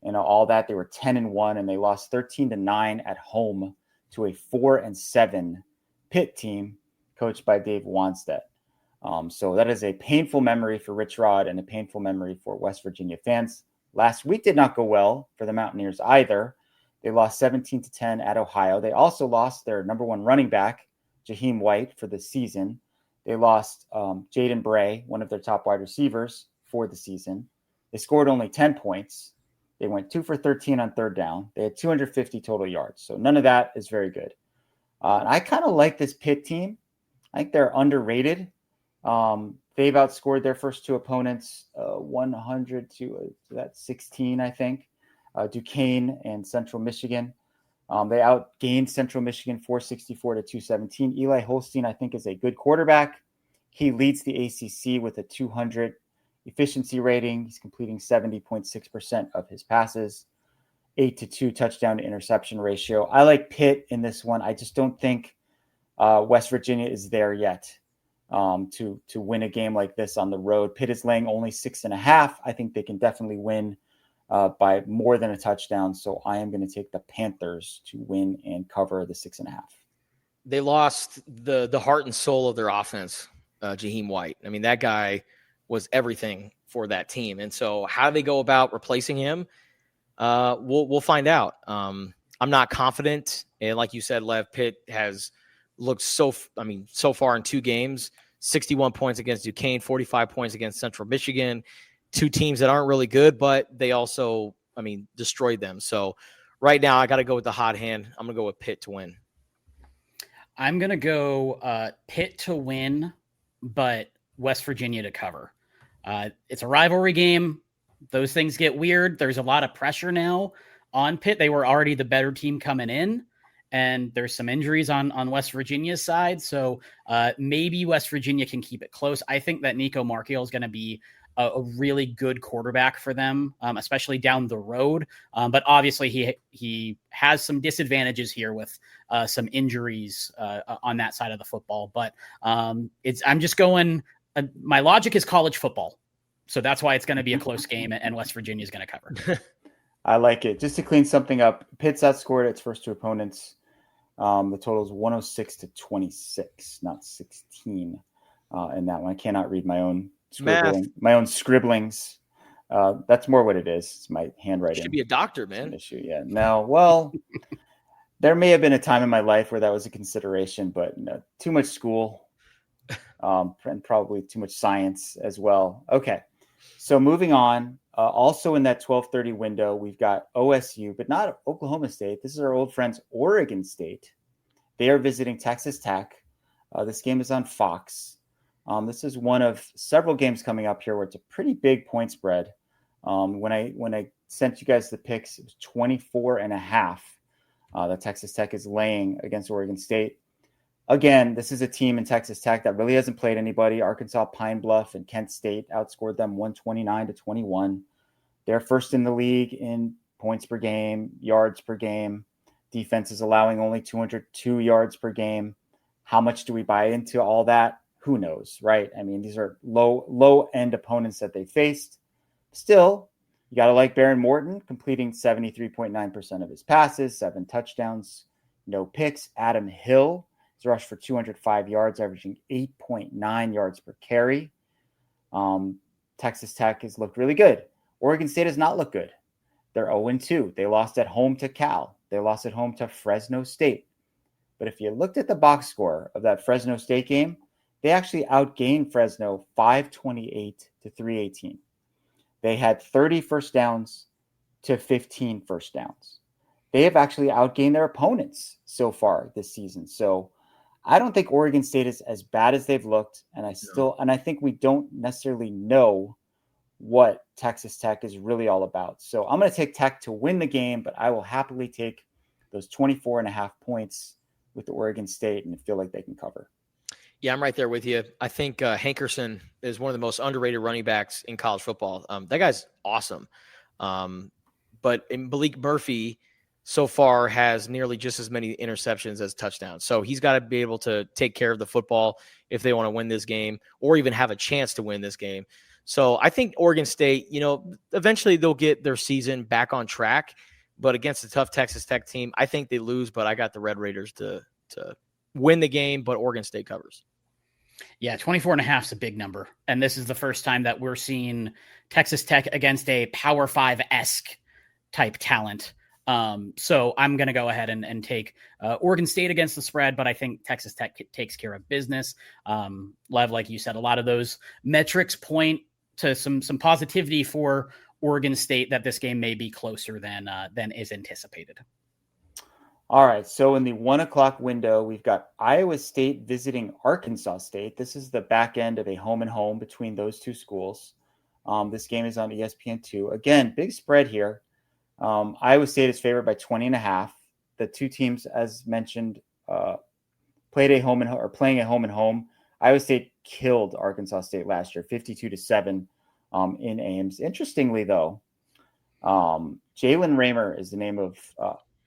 all that. They were 10-1, and they lost 13-9 at home to a 4-7 Pitt team coached by Dave Wanstead. So that is a painful memory for Rich Rod and a painful memory for West Virginia fans. Last week did not go well for the Mountaineers either. They lost 17-10 at Ohio. They also lost their number 1 running back, Jaheim White, for the season. They lost Jaden Bray, one of their top wide receivers, for the season. They scored only 10 points. They went 2 for 13 on third down. They had 250 total yards. So none of that is very good. And I kind of like this Pitt team. I think they're underrated. They've outscored their first 2 opponents 100 to 16, I think. Duquesne and Central Michigan. They outgained Central Michigan 464 to 217. Eli Holstein, I think, is a good quarterback. He leads the ACC with a 200 efficiency rating. He's completing 70.6% of his passes, 8-2 touchdown to interception ratio. I like Pitt in this one. I just don't think West Virginia is there yet to win a game like this on the road. Pitt is laying only 6.5. I think they can definitely win by more than a touchdown. So I am going to take the Panthers to win and cover the 6.5. They lost the heart and soul of their offense, Jaheim White. I mean, that guy was everything for that team. And so how do they go about replacing him? We'll find out. I'm not confident. And like you said, Lev, Pitt has looked so far in 2 games, 61 points against Duquesne, 45 points against Central Michigan, 2 teams that aren't really good, but they also, destroyed them. So right now I got to go with the hot hand. I'm going to go with Pitt to win. I'm going to go Pitt to win, but West Virginia to cover. It's a rivalry game. Those things get weird. There's a lot of pressure now on Pitt. They were already the better team coming in, and there's some injuries on West Virginia's side. So maybe West Virginia can keep it close. I think that Nico Marchiol is going to be a really good quarterback for them, especially down the road. But obviously he has some disadvantages here with some injuries on that side of the football. But I'm just going. My logic is college football. So that's why it's going to be a close game, and West Virginia is going to cover. I like it. Just to clean something up, Pitt's outscored its first two opponents. The total is 106-26, not 16. In that one, I cannot read my own scribblings. That's more what it is. It's my handwriting. Should be a doctor, man. An issue. Yeah. No. Well, there may have been a time in my life where that was a consideration, but no, too much school, and probably too much science as well. Okay. So moving on. Also in that 12:30 window, we've got OSU, but not Oklahoma State. This is our old friends, Oregon State. They are visiting Texas Tech. This game is on Fox. This is one of several games coming up here where it's a pretty big point spread. When I sent you guys the picks, it was 24.5 that Texas Tech is laying against Oregon State. Again, this is a team in Texas Tech that really hasn't played anybody. Arkansas, Pine Bluff, and Kent State outscored them 129-21. They're first in the league in points per game, yards per game. Defense is allowing only 202 yards per game. How much do we buy into all that? Who knows, right? I mean, these are low-end opponents that they faced. Still, you got to like Baron Morton, completing 73.9% of his passes, 7 touchdowns, no picks. Adam Hill has rushed for 205 yards, averaging 8.9 yards per carry. Texas Tech has looked really good. Oregon State has not looked good. They're 0-2. They lost at home to Cal. They lost at home to Fresno State. But if you looked at the box score of that Fresno State game, they actually outgained Fresno 528-318. They had 30 first downs to 15 first downs. They have actually outgained their opponents so far this season. So I don't think Oregon State is as bad as they've looked. And I think we don't necessarily know what Texas Tech is really all about. So I'm going to take Tech to win the game, but I will happily take those 24.5 points with Oregon State and feel like they can cover. Yeah, I'm right there with you. I think Hankerson is one of the most underrated running backs in college football. That guy's awesome. But Malik Murphy so far has nearly just as many interceptions as touchdowns. So he's got to be able to take care of the football if they want to win this game or even have a chance to win this game. So I think Oregon State, eventually they'll get their season back on track. But against a tough Texas Tech team, I think they lose, but I got the Red Raiders to win the game, but Oregon State covers. Yeah, 24.5 is a big number. And this is the first time that we're seeing Texas Tech against a Power 5-esque type talent. So I'm going to go ahead and take Oregon State against the spread, but I think Texas Tech takes care of business. Lev, like you said, a lot of those metrics point to some positivity for Oregon State that this game may be closer than is anticipated. All right, so in the 1:00 window, we've got Iowa State visiting Arkansas State. This is the back end of a home and home between those two schools. This game is on ESPN2. Again, big spread here. Iowa State is favored by 20.5. The two teams, as mentioned, playing a home and home. Iowa State killed Arkansas State last year, 52-7 in Ames. Interestingly, though, Jalen Raymer is the name of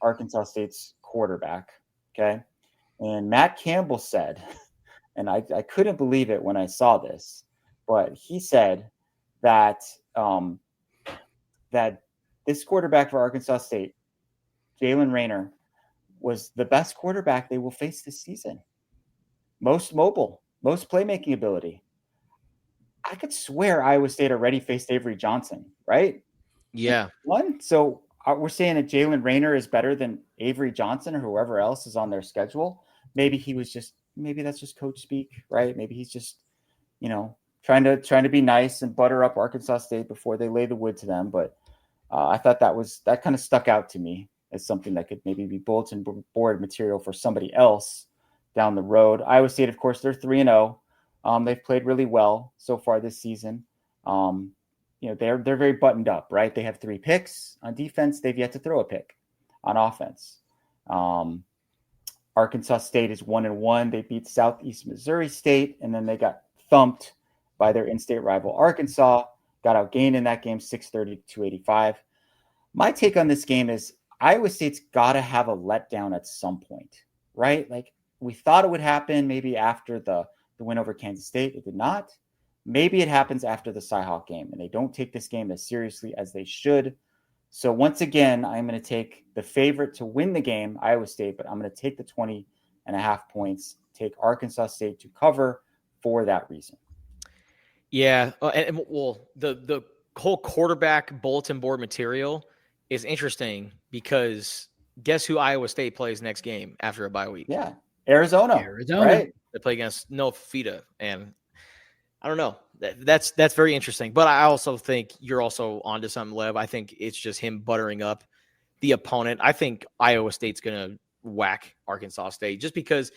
Arkansas State's quarterback. Okay. And Matt Campbell said, and I couldn't believe it when I saw this, but he said that that this quarterback for Arkansas State, Jalen Rayner, was the best quarterback they will face this season. Most mobile, most playmaking ability. I could swear Iowa State already faced Avery Johnson, right? Yeah. One. So we're saying that Jalen Rayner is better than Avery Johnson or whoever else is on their schedule. Maybe that's just coach speak, right? Maybe he's just, trying to be nice and butter up Arkansas State before they lay the wood to them. But I thought that kind of stuck out to me as something that could maybe be bulletin board material for somebody else down the road. Iowa State, of course, they're 3-0. They've played really well so far this season. They're very buttoned up, right? They have 3 picks on defense. They've yet to throw a pick on offense. Arkansas State is 1-1. They beat Southeast Missouri State, and then they got thumped by their in-state rival Arkansas. Got outgained in that game, 630-285. My take on this game is Iowa State's got to have a letdown at some point, right? Like we thought it would happen maybe after the win over Kansas State. It did not. Maybe it happens after the Cyhawk game, and they don't take this game as seriously as they should. So once again, I'm going to take the favorite to win the game, Iowa State, but I'm going to take the 20.5 points, take Arkansas State to cover for that reason. Yeah, well, the whole quarterback bulletin board material is interesting because guess who Iowa State plays next game after a bye week? Yeah, Arizona. Right? They play against no Fita, and I don't know. That's very interesting. But I also think you're also onto something, Lev. I think it's just him buttering up the opponent. I think Iowa State's going to whack Arkansas State just because,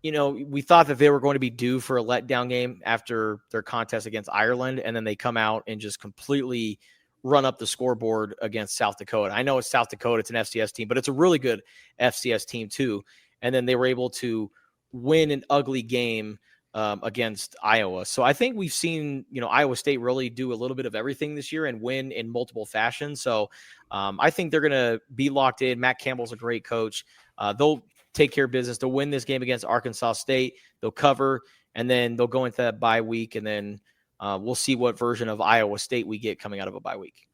we thought that they were going to be due for a letdown game after their contest against Ireland, and then they come out and just completely run up the scoreboard against South Dakota. I know it's South Dakota, it's an FCS team, but it's a really good FCS team too. And then they were able to win an ugly game against Iowa. So I think we've seen, Iowa State really do a little bit of everything this year and win in multiple fashions. So I think they're going to be locked in. Matt Campbell's a great coach. They'll take care of business. They'll win this game against Arkansas State. They'll cover, and then they'll go into that bye week, and then we'll see what version of Iowa State we get coming out of a bye week.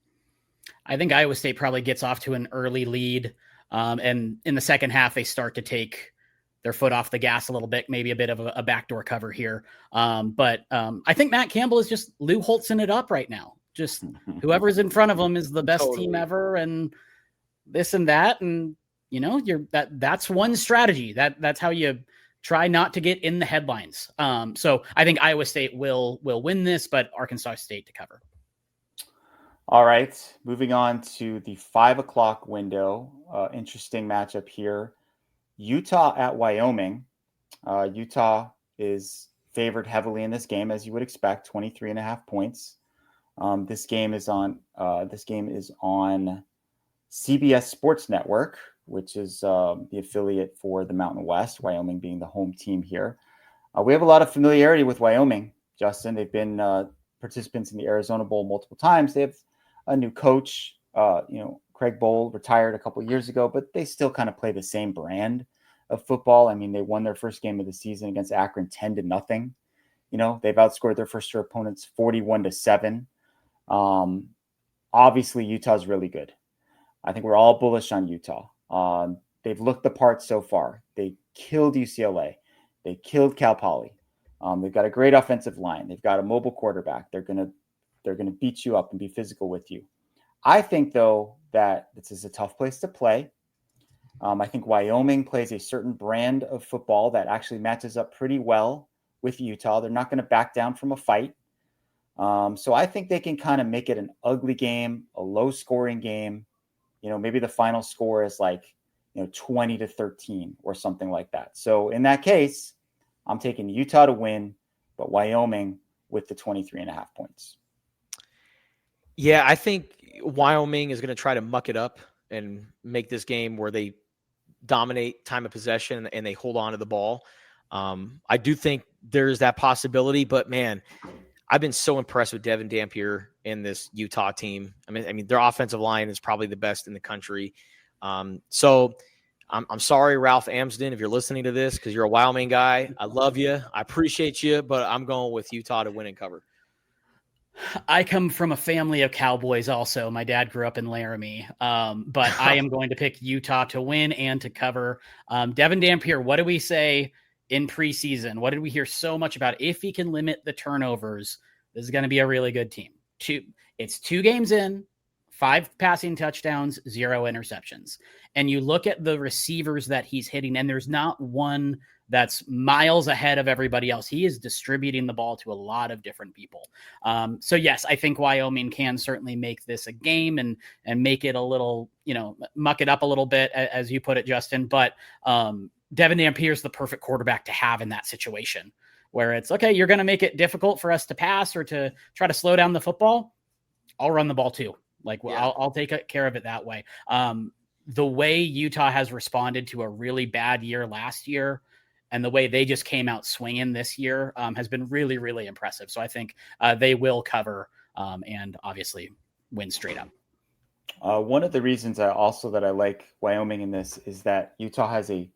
I think Iowa State probably gets off to an early lead, and in the second half, they start to take their foot off the gas a little bit, maybe a bit of a backdoor cover here. But I think Matt Campbell is just Lou Holtzing it up right now. Just whoever's in front of him is the best team ever, and this and that. And, that's one strategy. That's how you try not to get in the headlines. So I think Iowa State will win this, but Arkansas State to cover. All right. Moving on to the 5:00 window. Interesting matchup here. Utah at Wyoming. Utah is favored heavily in this game, as you would expect, 23.5 points. This game is on CBS Sports Network, which is the affiliate for the Mountain West, Wyoming being the home team here. We have a lot of familiarity with Wyoming, Justin. They've been participants in the Arizona Bowl multiple times. They have a new coach. Craig Bowl retired a couple years ago, but they still kind of play the same brand of football. I mean, they won their first game of the season against Akron 10-0. They've outscored their first two opponents 41-7. Obviously, Utah's really good. I think we're all bullish on Utah. They've looked the part so far. They killed UCLA. They killed Cal Poly. They've got a great offensive line. They've got a mobile quarterback. They're gonna beat you up and be physical with you. I think, though, that this is a tough place to play. I think Wyoming plays a certain brand of football that actually matches up pretty well with Utah. They're not going to back down from a fight. So I think they can kind of make it an ugly game, a low-scoring game. Maybe the final score is 20-13 or something like that. So in that case, I'm taking Utah to win, but Wyoming with the 23.5 points. Yeah, I think Wyoming is going to try to muck it up and make this game where they dominate time of possession and they hold on to the ball. I do think there's that possibility, but man, I've been so impressed with Devin Dampier in this Utah team. I mean, their offensive line is probably the best in the country. So I'm sorry, Ralph Amsden, if you're listening to this, because you're a Wyoming guy. I love you. I appreciate you, but I'm going with Utah to win and cover. I come from a family of Cowboys also. My dad grew up in Laramie, but I am going to pick Utah to win and to cover. Devin Dampier, what do we say in preseason? What did we hear so much about? If he can limit the turnovers, this is going to be a really good team. It's 2 games in, 5 passing touchdowns, 0 interceptions. And you look at the receivers that he's hitting, and there's not one that's miles ahead of everybody else. He is distributing the ball to a lot of different people. So yes, I think Wyoming can certainly make this a game and make it a little, muck it up a little bit, as you put it, Justin. But Devin Dampier is the perfect quarterback to have in that situation where it's, okay, you're going to make it difficult for us to pass or to try to slow down the football. I'll run the ball too. I'll take care of it that way. The way Utah has responded to a really bad year last year and the way they just came out swinging this year has been really, really impressive. So I think they will cover and obviously win straight up. One of the reasons that I like Wyoming in this is that Utah has a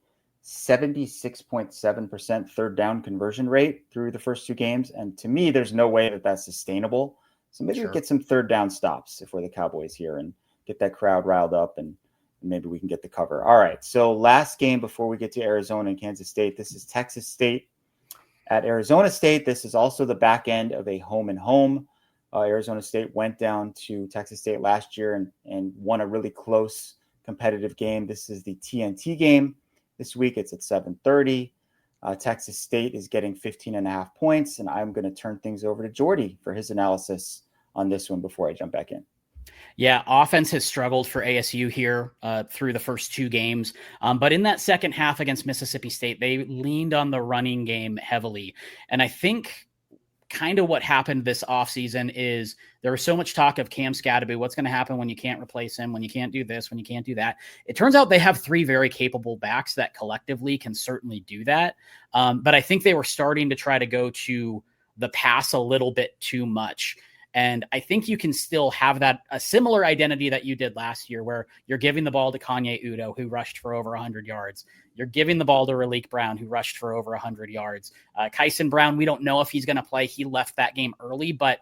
76.7% third down conversion rate through the first 2 games. And to me, there's no way that that's sustainable. So maybe we get some third down stops if we're the Cowboys here. And get that crowd riled up, and maybe we can get the cover. All right. So last game before we get to Arizona and Kansas State, this is Texas State at Arizona State. This is also the back end of a home and home. Arizona State went down to Texas State last year and won a really close competitive game. This is the TNT game this week. It's at 7:30. Texas State is getting 15.5 points, and I'm going to turn things over to Jordy for his analysis on this one before I jump back in. Yeah, offense has struggled for ASU here through the first two games. But in that second half against Mississippi State, they leaned on the running game heavily. And I think kind of what happened this offseason is there was so much talk of Cam Scatterby. What's going to happen when you can't replace him, when you can't do this, when you can't do that? It turns out they have three very capable backs that collectively can certainly do that. But I think they were starting to try to go to the pass a little bit too much. And I think you can still have a similar identity that you did last year, where you're giving the ball to Kanye Udo, who rushed for over 100 yards. You're giving the ball to Raleek Brown, who rushed for over 100 yards. Kyson Brown, we don't know if he's going to play. He left that game early, but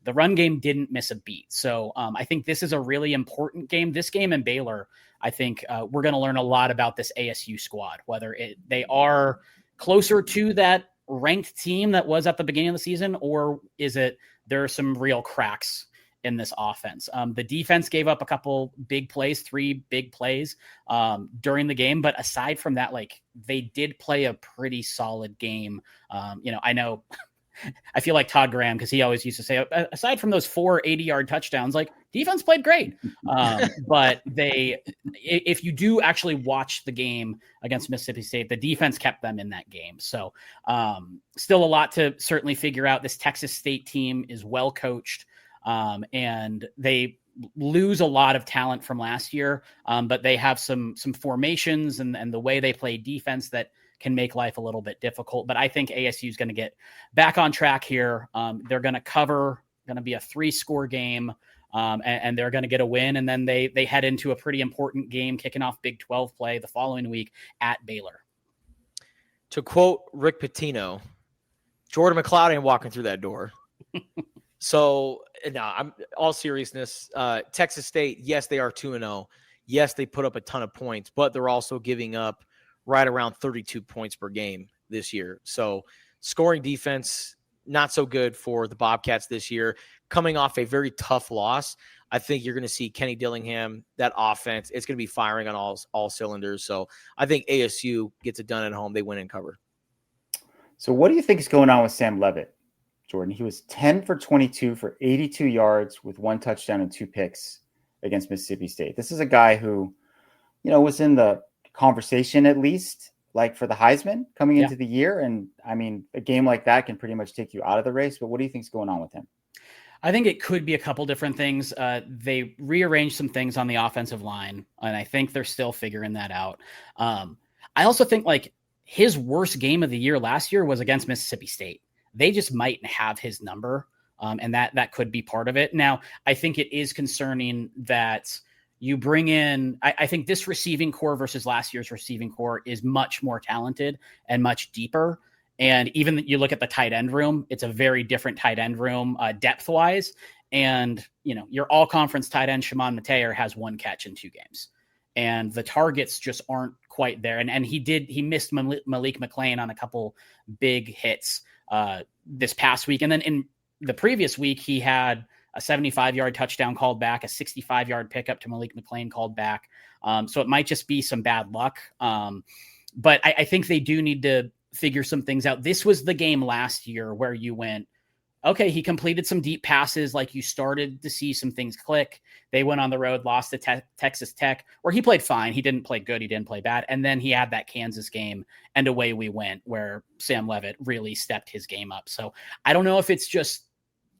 the run game didn't miss a beat. So I think this is a really important game. This game in Baylor, I think we're going to learn a lot about this ASU squad, whether they are closer to that ranked team that was at the beginning of the season, or is it there are some real cracks in this offense. The defense gave up a couple big plays, 3 big plays during the game. But aside from that, like, they did play a pretty solid game. I know I feel like Todd Graham, because he always used to say, aside from those 4 80-yard touchdowns, like, defense played great. But if you do actually watch the game against Mississippi State, the defense kept them in that game. So still a lot to certainly figure out. This Texas State team is well coached, and they lose a lot of talent from last year, but they have some formations and the way they play defense that can make life a little bit difficult. But I think ASU is going to get back on track here. They're going to cover, going to be a 3-score game, and they're going to get a win. And then they head into a pretty important game, kicking off Big 12 play the following week at Baylor. To quote Rick Pitino, Jordan McCloud ain't walking through that door. So, I'm all seriousness. Texas State, yes, they are 2-0. Yes, they put up a ton of points, but they're also giving up right around 32 points per game this year. So scoring defense, not so good for the Bobcats this year. Coming off a very tough loss, I think you're going to see Kenny Dillingham, that offense, it's going to be firing on all cylinders. So I think ASU gets it done at home. They win and cover. So what do you think is going on with Sam Leavitt, Jordan? He was 10 for 22 for 82 yards with 1 touchdown and 2 picks against Mississippi State. This is a guy who, was in the conversation, at least, like, for the Heisman coming into the year. And I mean, a game like that can pretty much take you out of the race. But what do you think is going on with him? I think it could be a couple different things. They rearranged some things on the offensive line, and I think they're still figuring that out. I also think, like, his worst game of the year last year was against Mississippi State. They just might have his number, and that could be part of it. Now, I think it is concerning that you bring in, I think this receiving core versus last year's receiving core is much more talented and much deeper. And even you look at the tight end room, it's a very different tight end room depth wise. And, your all conference tight end, Shimon Mateer, has 1 catch in 2 games, and the targets just aren't quite there. And he missed Malik McClain on a couple big hits this past week. And then in the previous week, he had a 75-yard touchdown called back, a 65-yard pickup to Malik McClain called back. So it might just be some bad luck. But I think they do need to figure some things out. This was the game last year where you went, okay, he completed some deep passes. Like, you started to see some things click. They went on the road, lost to Texas Tech, where he played fine. He didn't play good. He didn't play bad. And then he had that Kansas game, and away we went, where Sam Leavitt really stepped his game up. So I don't know if it's just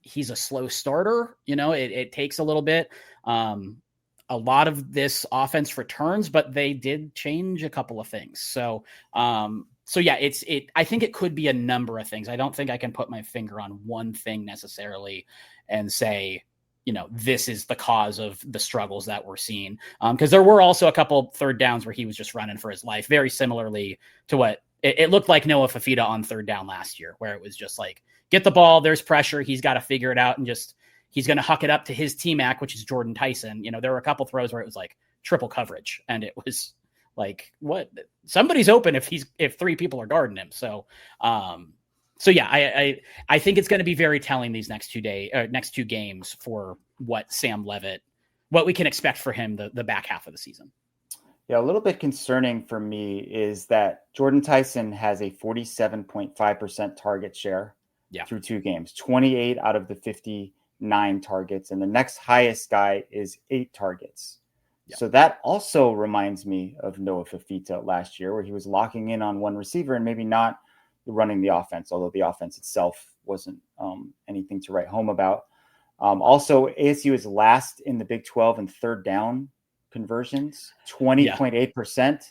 he's a slow starter. It takes a little bit. A lot of this offense returns, but they did change a couple of things. So yeah, I think it could be a number of things. I don't think I can put my finger on one thing necessarily and say, this is the cause of the struggles that we're seeing. Because there were also a couple third downs where he was just running for his life, very similarly to what it looked like Noah Fafita on third down last year, where it was just like, get the ball, there's pressure, he's got to figure it out and just he's going to huck it up to his T-Mac, which is Jordan Tyson. There were a couple throws where it was like triple coverage, and it was like, what? Somebody's open if three people are guarding him. So yeah, I think it's going to be very telling these next two games for what Sam Leavitt, what we can expect for him the back half of the season. Yeah, a little bit concerning for me is that Jordan Tyson has a 47.5% target share through 2 games, 28 out of the 59 targets. And the next highest guy is 8 targets. Yeah. So that also reminds me of Noah Fafita last year, where he was locking in on one receiver and maybe not running the offense, although the offense itself wasn't anything to write home about. Also, ASU is last in the Big 12 in third down conversions, 20.8%.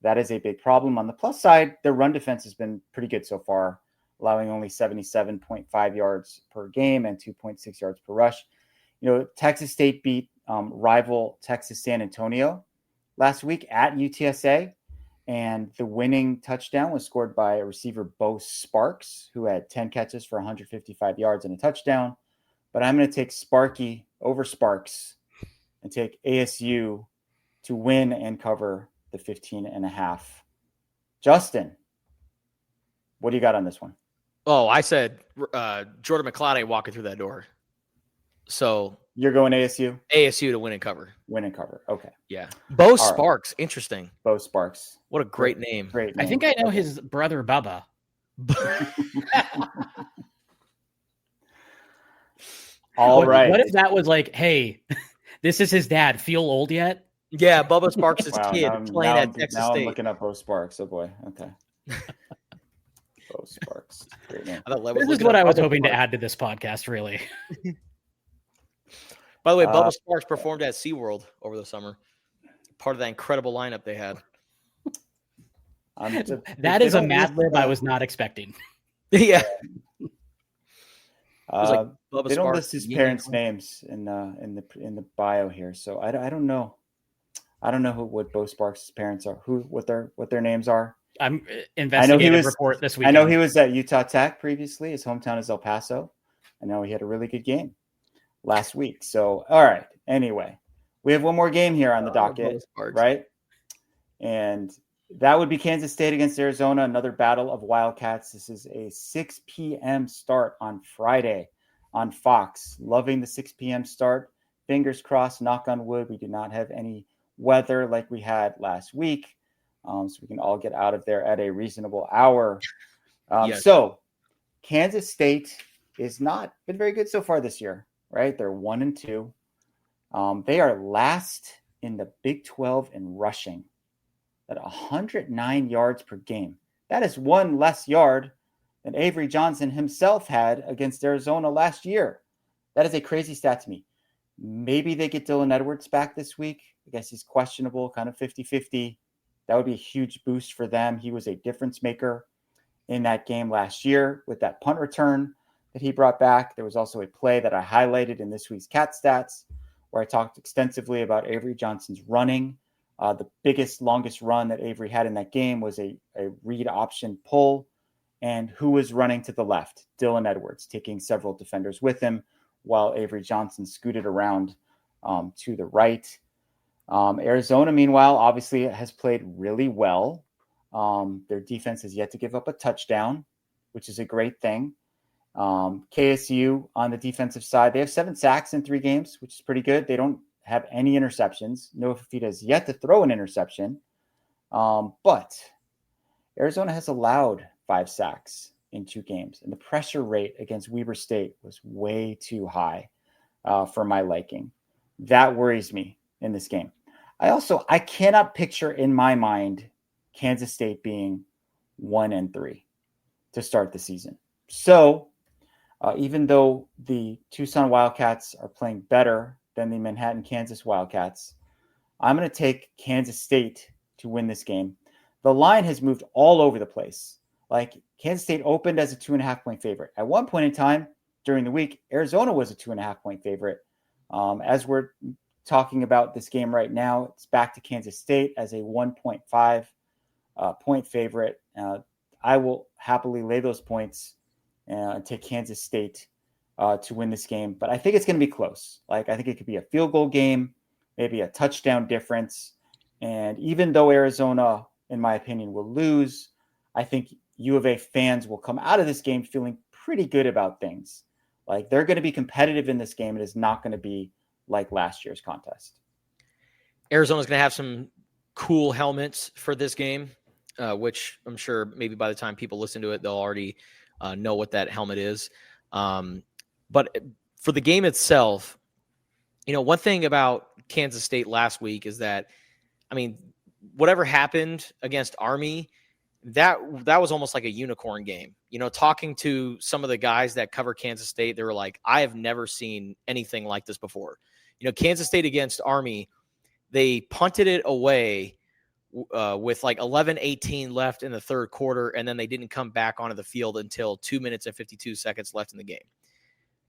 That is a big problem. On the plus side, their run defense has been pretty good so far, allowing only 77.5 yards per game and 2.6 yards per rush. Texas State beat rival Texas San Antonio last week at UTSA, and the winning touchdown was scored by a receiver, Bo Sparks, who had 10 catches for 155 yards and a touchdown. But I'm going to take Sparky over Sparks and take ASU to win and cover the 15.5. Justin, what do you got on this one? Oh, I said Jordan McCloud ain't walking through that door. So you're going ASU? ASU to win and cover. Win and cover. Okay. Yeah. Bo Sparks. Right. Interesting. Bo Sparks. What a great name. Great name. I think I know his brother, Bubba. All right. What if that was like, hey, this is his dad. Feel old yet? Yeah, Bubba Sparks' kid playing at Texas State. I'm looking up Bo Sparks. Oh, boy. Okay. Bo Sparks. Great name. This is what I was hoping to add to this podcast, really. By the way, Bubba Sparks performed at SeaWorld over the summer. Part of that incredible lineup they had. That is a Mad Lib I was not expecting. Yeah. They don't list his parents' names in the bio here, so I don't know. I don't know what Bo Sparks' parents are, what their names are. I'm investigating report this week. I know he was at Utah Tech previously. His hometown is El Paso. I know he had a really good game last week. So, all right. Anyway, we have one more game here on the docket, right? And that would be Kansas State against Arizona, another battle of Wildcats. This is a 6 p.m. start on Friday on Fox. Loving the 6 p.m. start. Fingers crossed, knock on wood, we do not have any weather like we had last week. So we can all get out of there at a reasonable hour. Yes. So Kansas State is not been very good so far this year, right? They're 1-2. They are last in the Big 12 in rushing at 109 yards per game. That is one less yard than Avery Johnson himself had against Arizona last year. That is a crazy stat to me. Maybe they get Dylan Edwards back this week. I guess he's questionable, kind of 50-50. That would be a huge boost for them. He was a difference maker in that game last year with that punt return that he brought back. There was also a play that I highlighted in this week's Cat Stats where I talked extensively about Avery Johnson's running. The biggest, longest run that Avery had in that game was a read option pull. And who was running to the left? Dylan Edwards, taking several defenders with him while Avery Johnson scooted around to the right. Arizona, meanwhile, obviously has played really well. Their defense has yet to give up a touchdown, which is a great thing. KSU on the defensive side, they have 7 sacks in 3 games, which is pretty good. They don't have any interceptions. Noah Fafita has yet to throw an interception. But Arizona has allowed 5 sacks in 2 games. And the pressure rate against Weber State was way too high for my liking. That worries me in this game. I cannot picture in my mind Kansas State being 1-3 to start the season. So even though the Tucson Wildcats are playing better than the Manhattan, Kansas Wildcats, I'm going to take Kansas State to win this game. The line has moved all over the place. Like Kansas State opened as a 2.5-point favorite. At one point in time during the week, Arizona was a 2.5-point favorite. As we're talking about this game right now, it's back to Kansas State as a 1.5 point favorite. I will happily lay those points and take Kansas State to win this game, but I think it's going to be close. Like, I think it could be a field goal game, maybe a touchdown difference. And even though Arizona, in my opinion, will lose, I think U of A fans will come out of this game feeling pretty good about things. Like, they're going to be competitive in this game. It is not going to be like last year's contest. Arizona's going to have some cool helmets for this game, which I'm sure maybe by the time people listen to it, they'll already know what that helmet is. But for the game itself, one thing about Kansas State last week is that, whatever happened against Army, that was almost like a unicorn game. Talking to some of the guys that cover Kansas State, they were like, I have never seen anything like this before. Kansas State against Army, they punted it away with like 11:18 left in the third quarter, and then they didn't come back onto the field until 2 minutes and 52 seconds left in the game.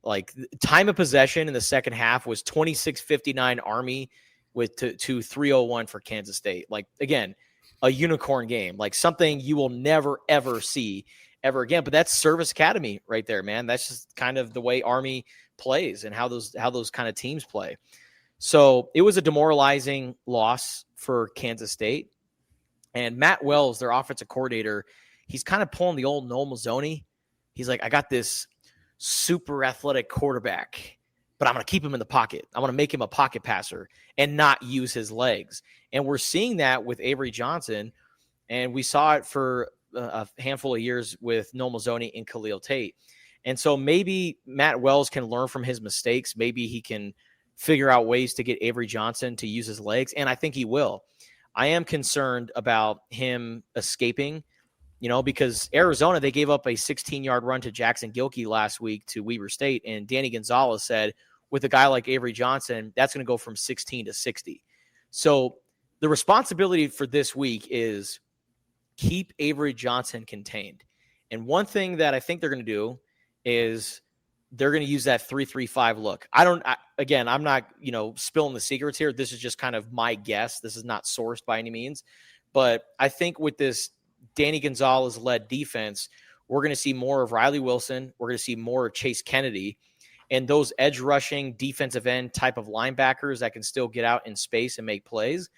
Like, time of possession in the second half was 26:59 Army with to 3:01 for Kansas State. Like, again, a unicorn game, like something you will never, ever see ever again. But that's Service Academy right there, man. That's just kind of the way Army plays and how those kind of teams play. So it was a demoralizing loss for Kansas State. And Matt Wells, their offensive coordinator, he's kind of pulling the old Noel Mazzoni. He's like, I got this super athletic quarterback, but I'm going to keep him in the pocket. I want to make him a pocket passer and not use his legs. And we're seeing that with Avery Johnson. And we saw it for a handful of years with Noel Mazzoni and Khalil Tate. And so maybe Matt Wells can learn from his mistakes. Maybe he can figure out ways to get Avery Johnson to use his legs. And I think he will. I am concerned about him escaping, because Arizona, they gave up a 16-yard run to Jackson Gilkey last week to Weber State. And Danny Gonzalez said, with a guy like Avery Johnson, that's going to go from 16 to 60. So the responsibility for this week is keep Avery Johnson contained. And one thing that I think they're going to do is they're going to use that 3-3-5 look. I'm not, spilling the secrets here. This is just kind of my guess. This is not sourced by any means. But I think with this Danny Gonzalez-led defense, we're going to see more of Riley Wilson. We're going to see more of Chase Kennedy. And those edge rushing defensive end type of linebackers that can still get out in space and make plays,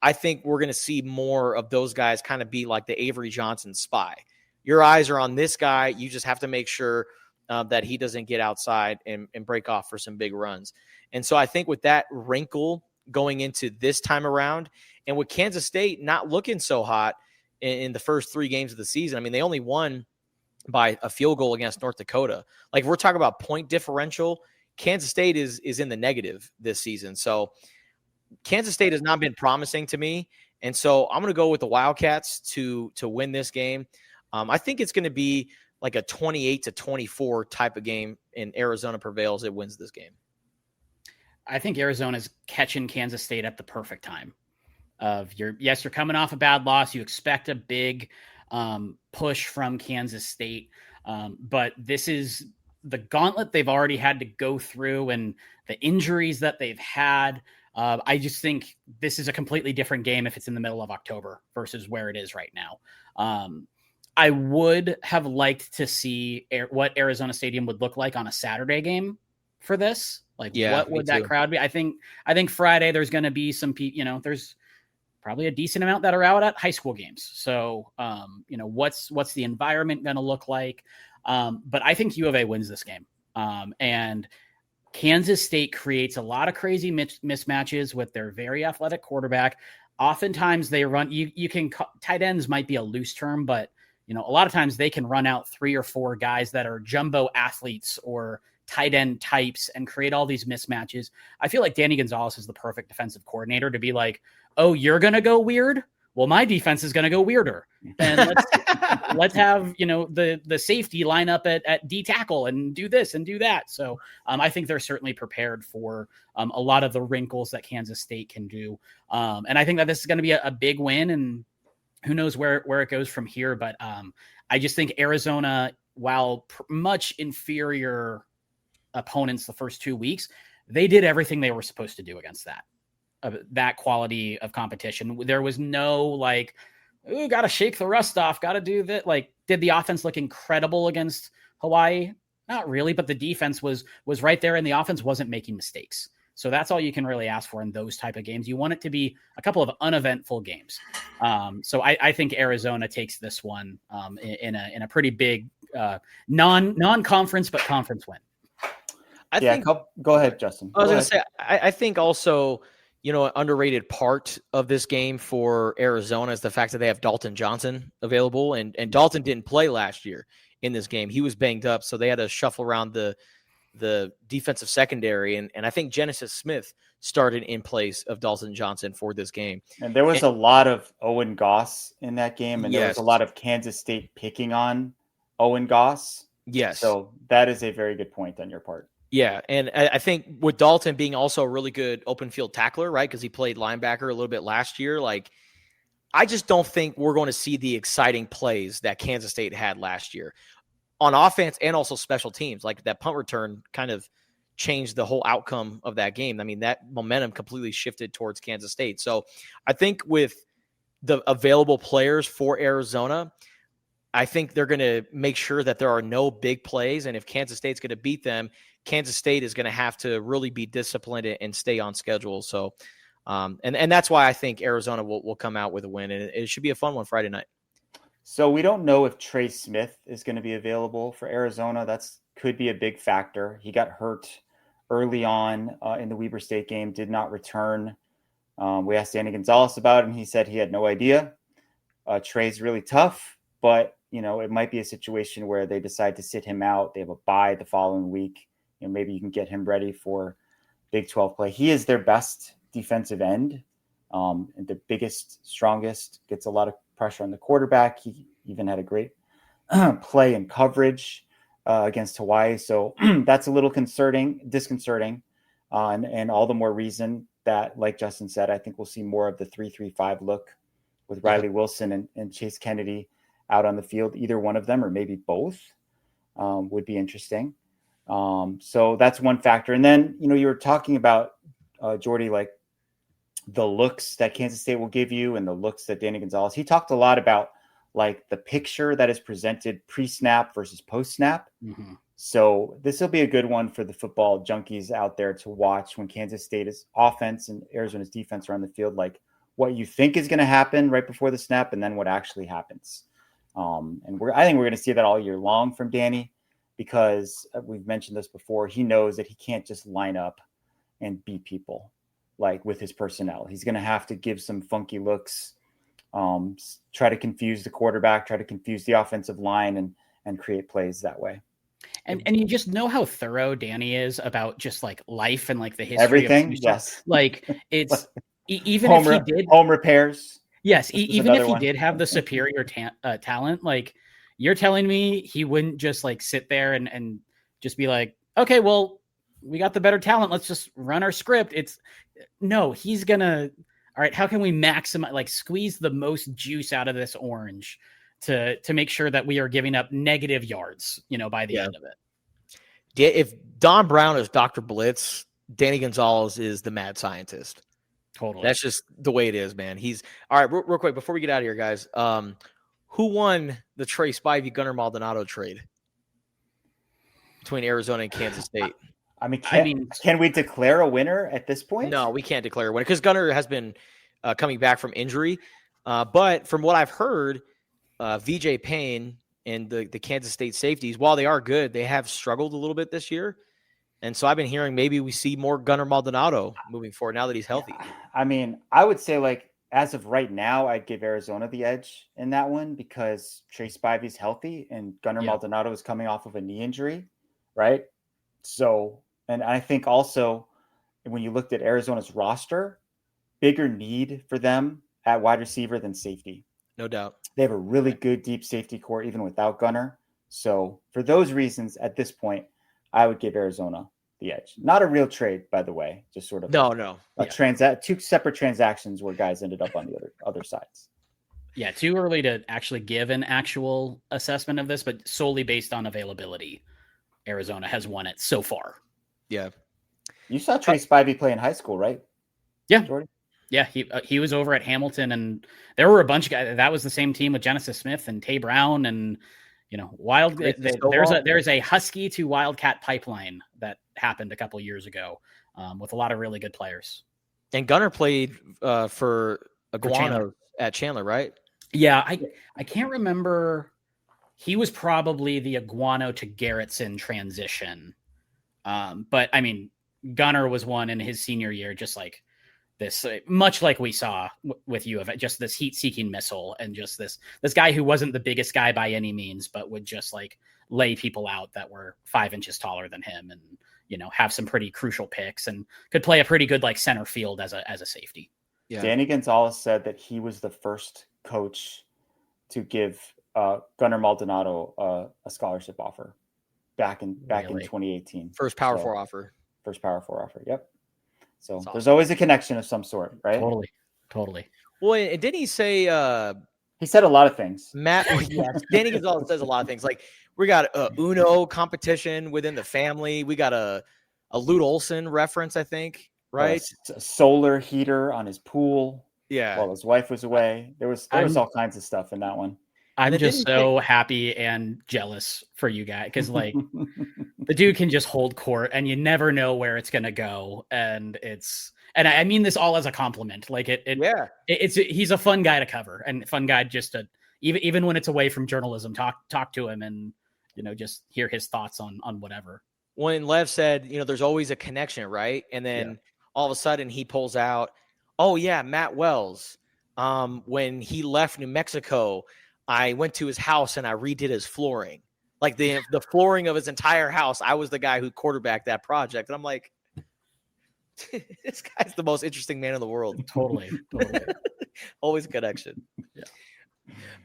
I think we're going to see more of those guys kind of be like the Avery Johnson spy. Your eyes are on this guy. You just have to make sure that he doesn't get outside and break off for some big runs. And so I think with that wrinkle going into this time around, and with Kansas State not looking so hot in the first 3 games of the season, they only won by a field goal against North Dakota. Like, if we're talking about point differential, Kansas State is in the negative this season. So Kansas State has not been promising to me. And so I'm going to go with the Wildcats to win this game. I think it's going to be like a 28-24 type of game, and Arizona prevails. It wins this game. I think Arizona's catching Kansas State at the perfect time. You're coming off a bad loss. You expect a big push from Kansas State. But this is the gauntlet they've already had to go through and the injuries that they've had. I just think this is a completely different game if it's in the middle of October versus where it is right now. I would have liked to see what Arizona Stadium would look like on a Saturday game for this. Like, what would that crowd be? I think Friday there's going to be some there's probably a decent amount that are out at high school games. So, what's the environment going to look like? But I think U of A wins this game. And Kansas State creates a lot of crazy mismatches with their very athletic quarterback. Oftentimes they run, tight ends might be a loose term, but a lot of times they can run out 3 or 4 guys that are jumbo athletes or tight end types and create all these mismatches. I feel like Danny Gonzalez is the perfect defensive coordinator to be like, oh, you're going to go weird? Well, my defense is going to go weirder. And let's have, the safety line up at D tackle and do this and do that. So I think they're certainly prepared for a lot of the wrinkles that Kansas State can do. And I think that this is going to be a big win, and who knows where it goes from here. But I just think Arizona, while much inferior opponents the first 2 weeks, they did everything they were supposed to do against that quality of competition. There was no got to shake the rust off, got to do that. Did the offense look incredible against Hawaii? Not really, but the defense was right there and the offense wasn't making mistakes. So that's all you can really ask for in those type of games. You want it to be a couple of uneventful games. So I think Arizona takes this one in a pretty big non-conference but conference win. I think. Go ahead, Justin. I was going to say, I think also, an underrated part of this game for Arizona is the fact that they have Dalton Johnson available, and Dalton didn't play last year in this game. He was banged up, so they had to shuffle around the defensive secondary, and I think Genesis Smith started in place of Dalton Johnson for this game. And there was a lot of Owen Goss in that game, and there was Yes. a lot of Kansas State picking on Owen Goss. Yes. So that is a very good point on your part. Yeah, and I think with Dalton being also a really good open field tackler, right, because he played linebacker a little bit last year, I just don't think we're going to see the exciting plays that Kansas State had last year on offense and also special teams. Like that punt return kind of changed the whole outcome of that game. I mean, that momentum completely shifted towards Kansas State. So I think with the available players for Arizona, I think they're going to make sure that there are no big plays. And if Kansas State's going to beat them, Kansas State is going to have to really be disciplined and stay on schedule. So, and that's why I think Arizona will come out with a win, and it should be a fun one Friday night. So we don't know if Trey Smith is going to be available for Arizona. That's could be a big factor. He got hurt early on in the Weber State game, did not return. We asked Danny Gonzalez about it, and he said he had no idea. Trey's really tough, but it might be a situation where they decide to sit him out. They have a bye the following week. Maybe you can get him ready for Big 12 play. He is their best defensive end, and the biggest, strongest, gets a lot of pressure on the quarterback. He even had a great play in coverage against Hawaii. So that's a little disconcerting, and all the more reason that, like Justin said, I think we'll see more of the 3-3-5 look with Riley Wilson and Chase Kennedy out on the field. Either one of them, or maybe both, would be interesting. So that's one factor. And then, you were talking about, Jordy, like the looks that Kansas State will give you and the looks that Danny Gonzalez, he talked a lot about like the picture that is presented pre-snap versus post-snap. Mm-hmm. So this will be a good one for the football junkies out there to watch when Kansas State's offense and Arizona's defense are on the field, like what you think is going to happen right before the snap and then what actually happens. And I think we're going to see that all year long from Danny, because we've mentioned this before. He knows that he can't just line up and beat people like with his personnel. He's going to have to give some funky looks, try to confuse the quarterback, try to confuse the offensive line, and create plays that way. And you just know how thorough Danny is about just like life and like the history. Everything. Of yes. Like it's even if he did home repairs. Yes. Even if he did have the superior talent, like you're telling me he wouldn't just like sit there and just be like, okay, well, we got the better talent. Let's just run our script. He's gonna, all right, how can we maximize, like squeeze the most juice out of this orange to make sure that we are giving up negative yards, by the end of it. If Don Brown is Dr. Blitz, Danny Gonzalez is the mad scientist. Totally. That's just the way it is, man. He's all right. Real quick before we get out of here, guys. Who won the Trey Spivey Gunnar Maldonado trade between Arizona and Kansas State? Can we declare a winner at this point? No, we can't declare a winner because Gunnar has been coming back from injury. But from what I've heard, VJ Payne and the Kansas State safeties, while they are good, they have struggled a little bit this year. And so I've been hearing maybe we see more Gunnar Maldonado moving forward now that he's healthy. I would say, like, as of right now, I'd give Arizona the edge in that one because Trey Spivey's healthy and Gunnar Maldonado is coming off of a knee injury, right? So, and I think also when you looked at Arizona's roster, bigger need for them at wide receiver than safety. No doubt. They have a really good deep safety core even without Gunnar. So for those reasons, at this point, I would give Arizona the edge. Not a real trade, by the way, just sort of two separate transactions where guys ended up on the other sides. Yeah, too early to actually give an actual assessment of this, but solely based on availability, Arizona has won it so far. Yeah. You saw Trey Spivey play in high school, right? Yeah. Jordan? Yeah, he was over at Hamilton, and there were a bunch of guys. That was the same team with Genesis Smith and Tay Brown, and There's a Husky to Wildcat pipeline that happened a couple years ago with a lot of really good players. And Gunner played for Iguana at Chandler, right? Yeah, I can't remember. He was probably the Iguano to Garrettson transition. But I mean, Gunner was one in his senior year, just like this, much like we saw with U of A, just this heat-seeking missile, and just this guy who wasn't the biggest guy by any means, but would just like lay people out that were 5 inches taller than him, and have some pretty crucial picks, and could play a pretty good like center field as a safety. Yeah. Danny Gonzalez said that he was the first coach to give Gunnar Maldonado a scholarship offer back in 2018. First Power 4 offer. First Power 4 offer. Yep. So awesome. There's always a connection of some sort, right? Totally. Well, and didn't he say? He said a lot of things. Danny Gonzalez says a lot of things. Like, we got a Uno competition within the family. We got a Lute Olson reference, I think, right? A solar heater on his pool. Yeah. While his wife was away. There was all kinds of stuff in that one. I'm just so happy and jealous for you guys, because like the dude can just hold court and you never know where it's going to go. And I mean this all as a compliment. Like he's a fun guy to cover, and fun guy just to, even when it's away from journalism, talk to him and, just hear his thoughts on whatever. When Lev said, there's always a connection, right? And then all of a sudden he pulls out, oh yeah, Matt Wells. When he left New Mexico, I went to his house and I redid his flooring, like the flooring of his entire house. I was the guy who quarterbacked that project. And I'm like, this guy's the most interesting man in the world. Totally. Always a connection. Yeah.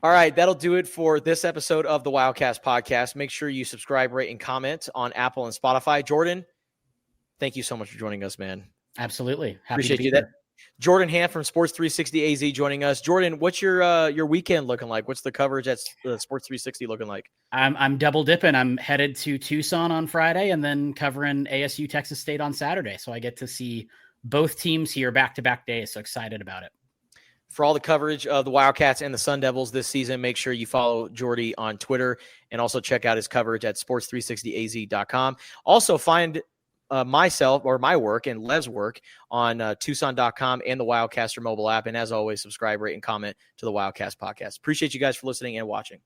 All right. That'll do it for this episode of the Wildcast podcast. Make sure you subscribe, rate, and comment on Apple and Spotify. Jordan, thank you so much for joining us, man. Absolutely. Appreciate you. That Jordan Hamm from Sports 360 AZ joining us. Jordan, what's your weekend looking like? What's the coverage at Sports 360 looking like? I'm double dipping. I'm headed to Tucson on Friday and then covering ASU Texas State on Saturday. So I get to see both teams here back-to-back days. So excited about it. For all the coverage of the Wildcats and the Sun Devils this season, make sure you follow Jordy on Twitter and also check out his coverage at sports360az.com. Also find myself or my work and Lev's work on Tucson.com and the Wildcaster mobile app. And as always, subscribe, rate, and comment to the Wildcast podcast. Appreciate you guys for listening and watching.